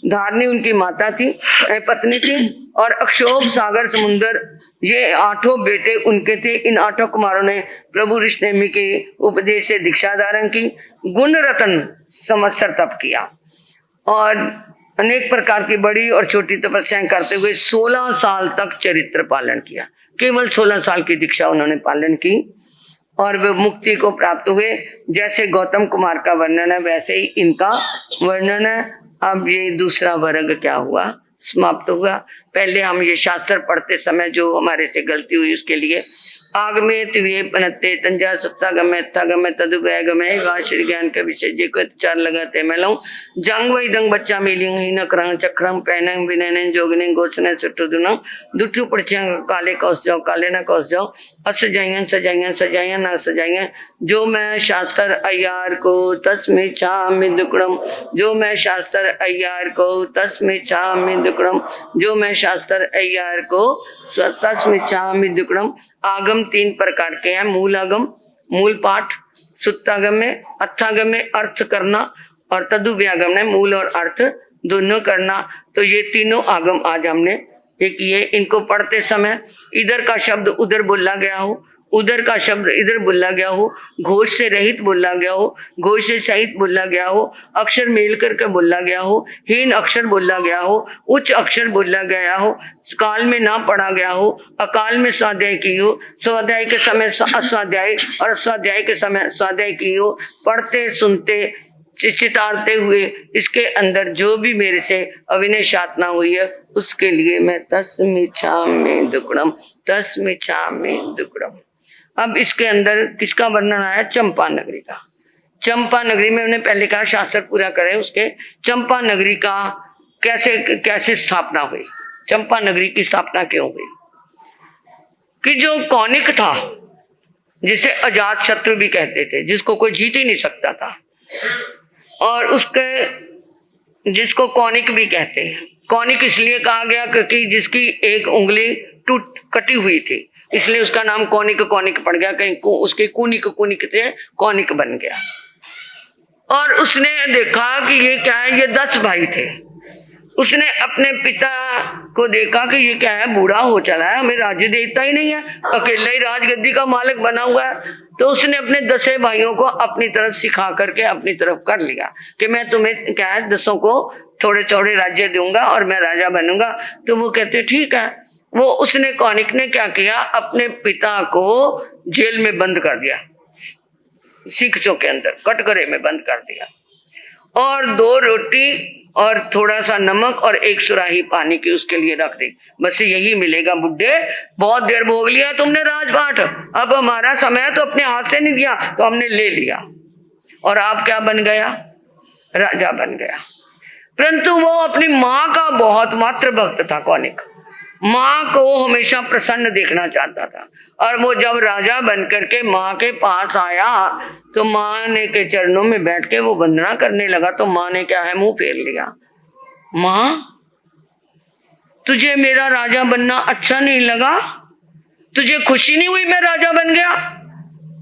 धारणी उनकी माता थी, पत्नी थी और अक्षोभ सागर समुद्र ये 8 बेटे उनके थे। इन 8 कुमारों ने प्रभु ऋषि के उपदेश से दीक्षा धारण की, गुण रतन संवत्सर तप किया और अनेक प्रकार की बड़ी और छोटी तपस्याएं करते हुए 16 साल तक चरित्र पालन किया। केवल 16 साल की दीक्षा उन्होंने पालन की और वे मुक्ति को प्राप्त हुए। जैसे गौतम कुमार का वर्णन है वैसे ही इनका वर्णन है अब ये दूसरा वर्ग क्या हुआ, समाप्त हुआ। पहले हम ये शास्त्र पढ़ते समय जो हमारे से गलती हुई उसके लिए आगमे त्वे पनते तंजा सत्ता गमे था गमे तदुगय गमे श्री ज्ञान के विषय जे को चार लगाते मैं लऊं जंग वही दंग बच्चा मिलिंग ही न करंग चक्रम पहनंग विनयन जोगने गोसने सुट्टू दुना दुट्टू पड़चंग काले कौस जाओ काले न कौस जाओ असजाइयन सजाइयन सजाइयन न सजाइयन जो मैं शास्त्र अय्यार को तस्मै छामि दुक्कड़म, जो मैं शास्त्र अय्यार को तस्मै छामि दुक्कड़म, जो मैं शास्त्र अय्यार को तस्मै छामि दुक्कड़म। आगम तीन प्रकार के हैं, मूल आगम, मूल पाठ, सुत्तागम में अर्थागम में अर्थ करना और तदुव्यागम में मूल और अर्थ दोनों करना। तो ये तीनों आगम आज हमने ये किए। इनको पढ़ते समय इधर का शब्द उधर बोला गया हो, उधर का शब्द इधर बोला गया हो, घोष से रहित बोला गया हो, घोष से सहित बोला गया हो, अक्षर मेल करके बोला गया हो, हीन अक्षर बोला गया हो, उच्च अक्षर बोला गया हो, काल में ना पढ़ा गया हो, अकाल में स्वाध्याय की हो, स्वाध्याय के समय अस्वाध्याय और स्वाध्याय के समय स्वाध्याय की हो। पढ़ते सुनते चितारते हुए इसके अंदर जो भी मेरे से अविनय साधना हुई है उसके लिए मैं तस्मै छामि दुक्कड़म, तस्मै छामि दुक्कड़म। अब इसके अंदर किसका वर्णन आया, चंपा नगरी का। चंपा नगरी में मैंने पहले कहा शास्त्र पूरा करे उसके, चंपा नगरी का कैसे कैसे स्थापना हुई, चंपा नगरी की स्थापना क्यों हुई कि जो कौनिक था जिसे अजात शत्रु भी कहते थे, जिसको कोई जीत ही नहीं सकता था, और उसके जिसको कौनिक भी कहते हैं। कौनिक इसलिए कहा गया क्योंकि जिसकी एक उंगली कटी हुई थी, इसलिए उसका नाम कौनिक कौनिक पड़ गया। कहीं उसके कुनिक कुनिक थे, कौनिक बन गया। और उसने देखा कि ये क्या है, ये 10 भाई थे। उसने अपने पिता को देखा कि ये क्या है, बूढ़ा हो चला है, हमें राज्य देता ही नहीं है, अकेला ही राजगद्दी का मालिक बना हुआ है। तो उसने अपने 10 भाइयों को अपनी तरफ सिखा करके अपनी तरफ कर लिया कि मैं तुम्हें क्या है 10 को थोड़े थोड़े राज्य दूंगा और मैं राजा बनूंगा। तो वो कहते ठीक है। वो उसने कौनिक ने क्या किया, अपने पिता को जेल में बंद कर दिया, सिक्सों के अंदर कटघरे में बंद कर दिया, और 2 रोटी और थोड़ा सा नमक और 1 सुराही पानी की उसके लिए रख दी। बस यही मिलेगा बुड्ढे, बहुत देर भोग लिया तुमने राजपाट, अब हमारा समय है तो अपने हाथ से नहीं दिया तो हमने ले लिया। और आप क्या बन गया, राजा बन गया। परंतु वो अपनी माँ का बहुत मात्र भक्त था कौनिक, माँ को हमेशा प्रसन्न देखना चाहता था। और वो जब राजा बन करके माँ के पास आया तो माँ ने के चरणों में बैठ के वो वंदना करने लगा। तो माँ ने क्या है, मुंह फेर लिया। माँ, तुझे मेरा राजा बनना अच्छा नहीं लगा, तुझे खुशी नहीं हुई मैं राजा बन गया?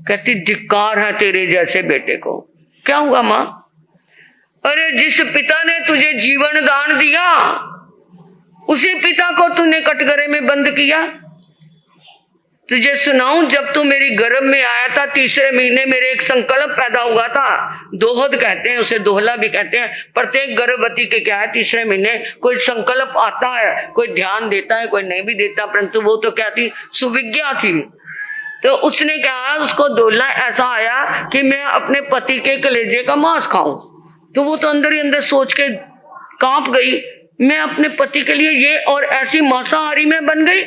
कहती धिक्कार है तेरे जैसे बेटे को। क्या हुआ माँ? अरे जिस पिता ने तुझे जीवन दान दिया उसी पिता को तूने कटघरे में बंद किया। तुझे सुनाऊं, जब तू मेरी गर्भ में आया था 3रे महीने मेरे एक संकल्प पैदा हुआ था, दोहद कहते हैं उसे, दोहला भी कहते हैं। प्रत्येक गर्भवती के क्या है 3रे महीने कोई संकल्प आता है, कोई ध्यान देता है, कोई नहीं भी देता, परंतु वो तो क्या थी, सुविज्ञा थी। तो उसने क्या, उसको दोहला ऐसा आया कि मैं अपने पति के कलेजे का मांस खाऊं। तो वो तो अंदर ही अंदर सोच के कांप गई, मैं अपने पति के लिए ये और ऐसी मांसाहारी में बन गई।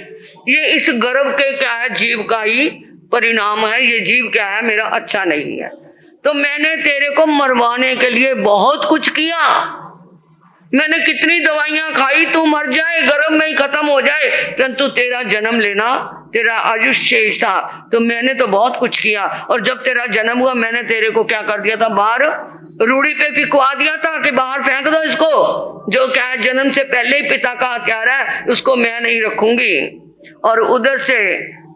ये इस गर्भ के क्या है, जीव का ही परिणाम है। ये जीव क्या है, मेरा अच्छा नहीं है। तो मैंने तेरे को मरवाने के लिए बहुत कुछ किया, मैंने कितनी दवाइयां खाई, तू मर जाए, गर्भ में ही खत्म हो जाए, परंतु तेरा जन्म लेना तेरा आयुष्य था। तो मैंने तो बहुत कुछ किया, और जब तेरा जन्म हुआ मैंने तेरे को क्या कर दिया था, बाहर रूढ़ी पे फिकवा दिया था कि बाहर फेंक दो इसको, जो क्या है जन्म से पहले ही पिता का हत्यारा है, उसको मैं नहीं रखूंगी। और उधर से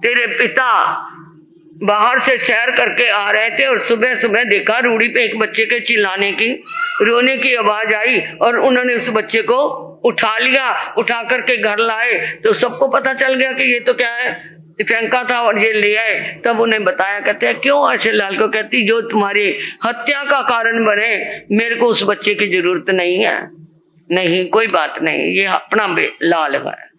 तेरे पिता बाहर से सैर करके आ रहे थे और सुबह सुबह देखा रूढ़ी पे एक बच्चे के चिल्लाने की, रोने की आवाज आई, और उन्होंने उस बच्चे को उठा लिया, उठा करके घर लाए। तो सबको पता चल गया कि ये तो क्या है, फेंका था और ये ले आए। तब उन्हें बताया, कहते हैं क्यों ऐसे लाल को? कहती जो तुम्हारी हत्या का कारण बने, मेरे को उस बच्चे की जरूरत नहीं है। नहीं, कोई बात नहीं, ये अपना लाल है।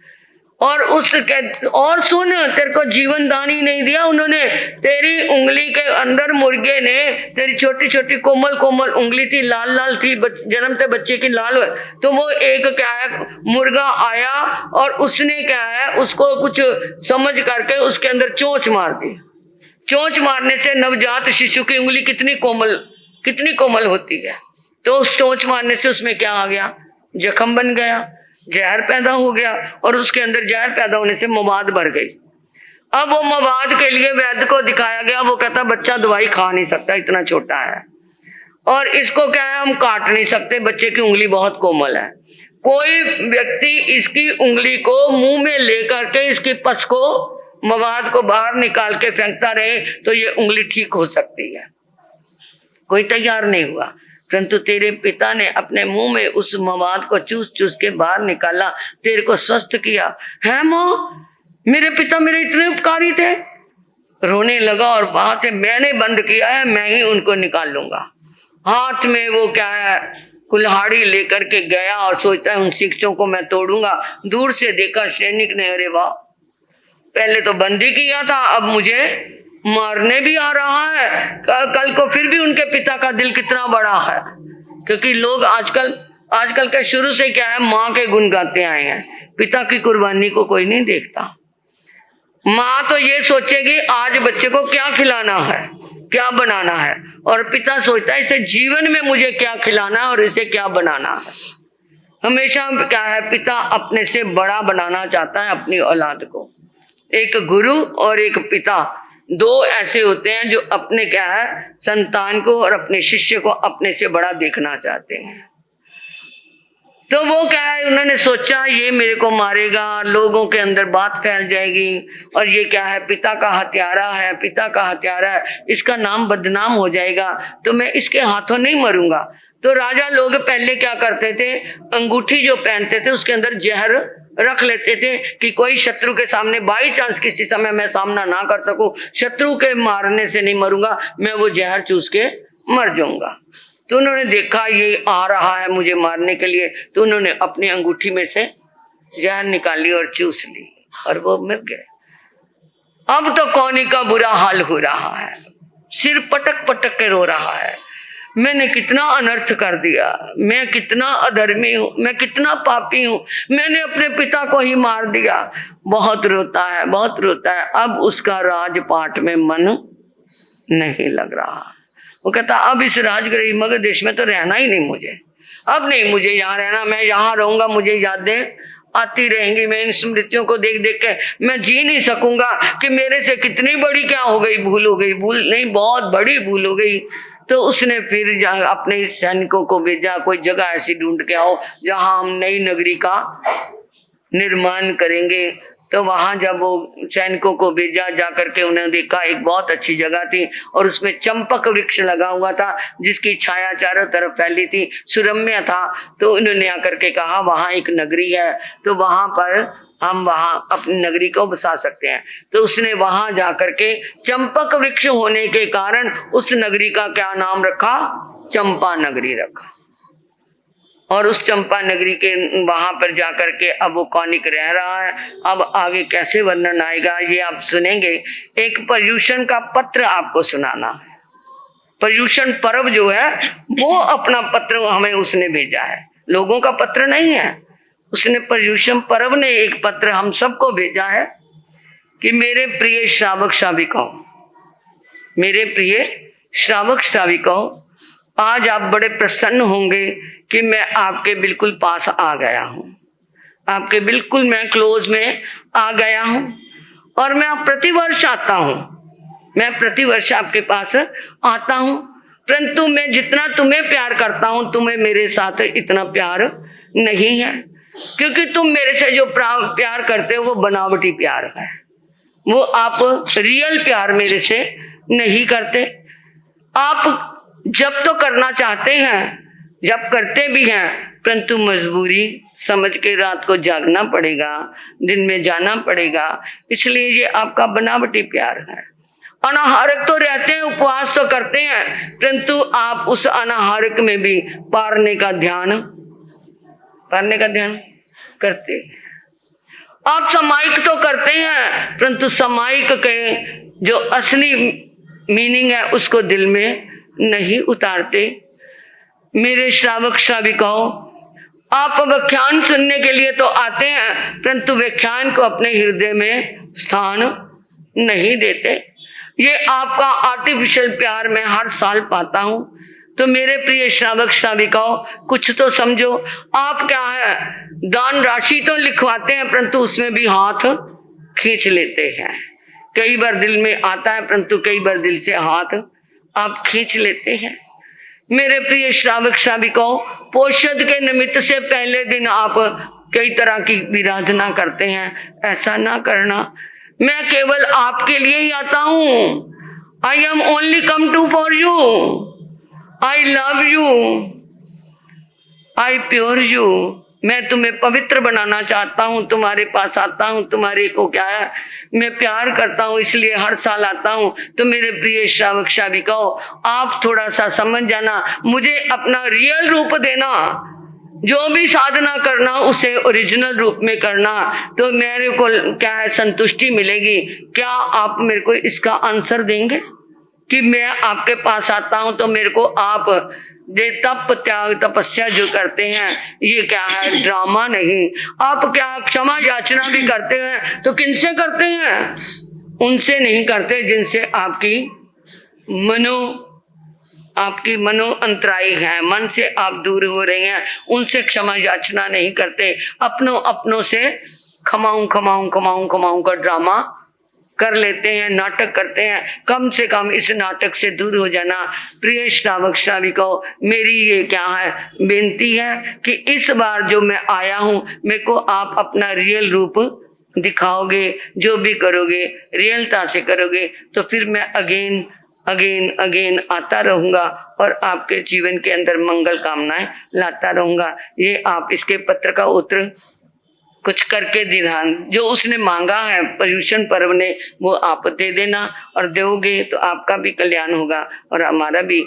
और सुन, तेरे को जीवन दान ही नहीं दिया उन्होंने, तेरी उंगली के अंदर मुर्गे ने, तेरी छोटी छोटी कोमल कोमल उंगली थी, लाल लाल थी, जन्मते बच्चे की लाल, तो वो एक क्या है मुर्गा आया और उसने क्या है उसको कुछ समझ करके उसके अंदर चोंच मार दी। चोंच मारने से नवजात शिशु की उंगली कितनी कोमल होती है, तो उस चोंच मारने से उसमें क्या आ गया, जख्म बन गया, जहर पैदा हो गया, और उसके अंदर जहर पैदा होने से मवाद भर गई। अब वो मवाद के लिए वैद्य को दिखाया गया, वो कहता बच्चा दवाई खा नहीं सकता, इतना छोटा है, और इसको क्या है हम काट नहीं सकते, बच्चे की उंगली बहुत कोमल है। कोई व्यक्ति इसकी उंगली को मुंह में लेकर के इसकी पस को, मवाद को बाहर निकाल के फेंकता रहे तो ये उंगली ठीक हो सकती है। कोई तैयार नहीं हुआ, परंतु तेरे पिता ने अपने मुंह में उस मवाद को चूस चूस के बाहर निकाला, तेरे को स्वस्थ किया है। माँ, मेरे पिता मेरे इतने उपकारी थे। रोने लगा और वहां से मैंने बंद किया है, मैं ही उनको निकाल लूंगा। हाथ में वो क्या है कुल्हाड़ी लेकर के गया और सोचता है उन शिक्षों को मैं तोड़ूंगा। दूर से देखा सैनिक ने, अरे वाह, पहले तो बंदी किया था, अब मुझे मारने भी आ रहा है। कल को फिर भी उनके पिता का दिल कितना बड़ा है, क्योंकि लोग आजकल के शुरू से क्या है माँ के गुण गाते आए हैं, पिता की कुर्बानी को कोई नहीं देखता। माँ तो ये सोचेगी आज बच्चे को क्या खिलाना है, क्या बनाना है, और पिता सोचता है इसे जीवन में मुझे क्या खिलाना है और इसे क्या बनाना है। हमेशा क्या है पिता अपने से बड़ा बनाना चाहता है अपनी औलाद को। एक गुरु और एक पिता, दो ऐसे होते हैं जो अपने क्या है संतान को और अपने शिष्य को अपने से बड़ा देखना चाहते हैं। तो वो क्या है उन्होंने सोचा ये मेरे को मारेगा, लोगों के अंदर बात फैल जाएगी, और ये क्या है पिता का हत्यारा है, इसका नाम बदनाम हो जाएगा, तो मैं इसके हाथों नहीं मरूंगा। तो राजा लोग पहले क्या करते थे, अंगूठी जो पहनते थे उसके अंदर जहर रख लेते थे कि कोई शत्रु के सामने बाई चांस किसी समय मैं सामना ना कर सकूं, शत्रु के मारने से नहीं मरूंगा, मैं वो जहर चूस के मर जाऊंगा। तो उन्होंने देखा ये आ रहा है मुझे मारने के लिए, तो उन्होंने अपनी अंगूठी में से जहर निकाली और चूस ली और वो मर गए। अब तो कौनी का बुरा हाल हो रहा है, सिर पटक पटक के रो रहा है, मैंने कितना अनर्थ कर दिया, मैं कितना अधर्मी हूँ, मैं कितना पापी हूँ, मैंने अपने पिता को ही मार दिया। बहुत रोता है। अब उसका राजपाट में मन नहीं लग रहा। वो कहता अब इस राजगृह मगध देश में तो रहना ही नहीं मुझे, अब नहीं मुझे यहाँ रहना, मैं यहाँ रहूंगा, मुझे यादें आती रहेंगी, मैं इन स्मृतियों को देख देख के मैं जी नहीं सकूंगा कि मेरे से कितनी बड़ी क्या हो गई, भूल नहीं, बहुत बड़ी भूल हो गई। तो उसने फिर अपने सैनिकों को भेजा, कोई जगह ऐसी ढूंढ के आओ जहां हम नई नगरी का निर्माण करेंगे। तो वहां जब वो सैनिकों को भेजा, जाकर के उन्हें देखा एक बहुत अच्छी जगह थी और उसमें चंपक वृक्ष लगा हुआ था जिसकी छाया चारों तरफ फैली थी, सुरम्य था। तो उन्होंने आकर के कहा वहां एक नगरी है, तो वहां पर हम वहां अपनी नगरी को बसा सकते हैं। तो उसने वहां जाकर के चंपक वृक्ष होने के कारण उस नगरी का क्या नाम रखा, चंपा नगरी रखा। और उस चंपा नगरी के वहां पर जाकर के अब वो कौनिक रह रहा है। अब आगे कैसे वर्णन आएगा ये आप सुनेंगे। एक पर्यूषण का पत्र आपको सुनाना है। पर्यूषण पर्व जो है वो अपना पत्र हमें उसने भेजा है, लोगों का पत्र नहीं है। उसने पर्यूषण पर्व ने एक पत्र हम सबको भेजा है कि मेरे प्रिय श्रावक श्राविकाओं, मेरे प्रिय श्रावक श्राविकाओं, आज आप बड़े प्रसन्न होंगे कि मैं आपके बिल्कुल पास आ गया हूं, आपके बिल्कुल मैं क्लोज में आ गया हूं। और मैं प्रतिवर्ष आता हूं, मैं प्रतिवर्ष आपके पास आता हूं, परंतु मैं जितना तुम्हें प्यार करता हूं तुम्हें मेरे साथ इतना प्यार नहीं है, क्योंकि तुम मेरे से जो प्यार करते हो वो बनावटी प्यार है, वो आप रियल प्यार मेरे से नहीं करते। आप जब तो करना चाहते हैं, जब करते भी हैं, परंतु मजबूरी समझ के रात को जागना पड़ेगा, दिन में जाना पड़ेगा, इसलिए ये आपका बनावटी प्यार है। अनाहारक तो रहते हैं, उपवास तो करते हैं, परंतु आप उस अनाहारक में भी पारने का ध्यान करते हैं। आप सामायिक तो करते हैं, परंतु सामायिक के जो असली मीनिंग है उसको दिल में नहीं उतारते। मेरे श्रावक श्राविकाओं, आप व्याख्यान सुनने के लिए तो आते हैं, परंतु व्याख्यान को अपने हृदय में स्थान नहीं देते। ये आपका आर्टिफिशियल प्यार मैं हर साल पाता हूं। तो मेरे प्रिय श्रावक श्राविकाओं, कुछ तो समझो। आप क्या है, दान राशि तो लिखवाते हैं, परंतु उसमें भी हाथ खींच लेते हैं। कई बार दिल में आता है, परंतु कई बार दिल से हाथ आप खींच लेते हैं। मेरे प्रिय श्रावक श्राविकाओं, पोषद के निमित्त से पहले दिन आप कई तरह की विराधना करते हैं। ऐसा ना करना। मैं केवल आपके लिए ही आता हूं। I am only come to for you. I love you, I pure you. मैं तुम्हें पवित्र बनाना चाहता हूँ, तुम्हारे पास आता हूँ। तुम्हारे को क्या है, मैं प्यार करता हूँ, इसलिए हर साल आता हूँ। तो मेरे प्रिय श्रावक श्राविकाओं, आप थोड़ा सा समझ जाना, मुझे अपना रियल रूप देना। जो भी साधना करना उसे ओरिजिनल रूप में करना, तो मेरे को क्या है, संतुष्टि मिलेगी। क्या आप मेरे को इसका आंसर देंगे कि मैं आपके पास आता हूं तो मेरे को आप दे तप त्याग तपस्या जो करते हैं, ये क्या है, ड्रामा नहीं। आप क्या क्षमा याचना भी करते हैं तो किनसे करते हैं? उनसे नहीं करते जिनसे आपकी मनो अंतराई है, मन से आप दूर हो रहे हैं, उनसे क्षमा याचना नहीं करते। अपनों से खमाऊं का ड्रामा कर लेते हैं, नाटक करते हैं। कम से कम इस नाटक से दूर हो जाना। प्रिय श्रावक श्राविकाओं, मेरी ये क्या है, बेनती है कि इस बार जो मैं आया हूं, मेरे को आप अपना रियल रूप दिखाओगे। जो भी करोगे रियलता से करोगे, तो फिर मैं अगेन आता रहूंगा और आपके जीवन के अंदर मंगल कामनाएं लाता रहूंगा। ये आप इसके पत्र का उत्तर कुछ करके दिलान, जो उसने मांगा है पर्यूषण पर्व ने, वो आप दे देना। और दोगे तो आपका भी कल्याण होगा और हमारा भी।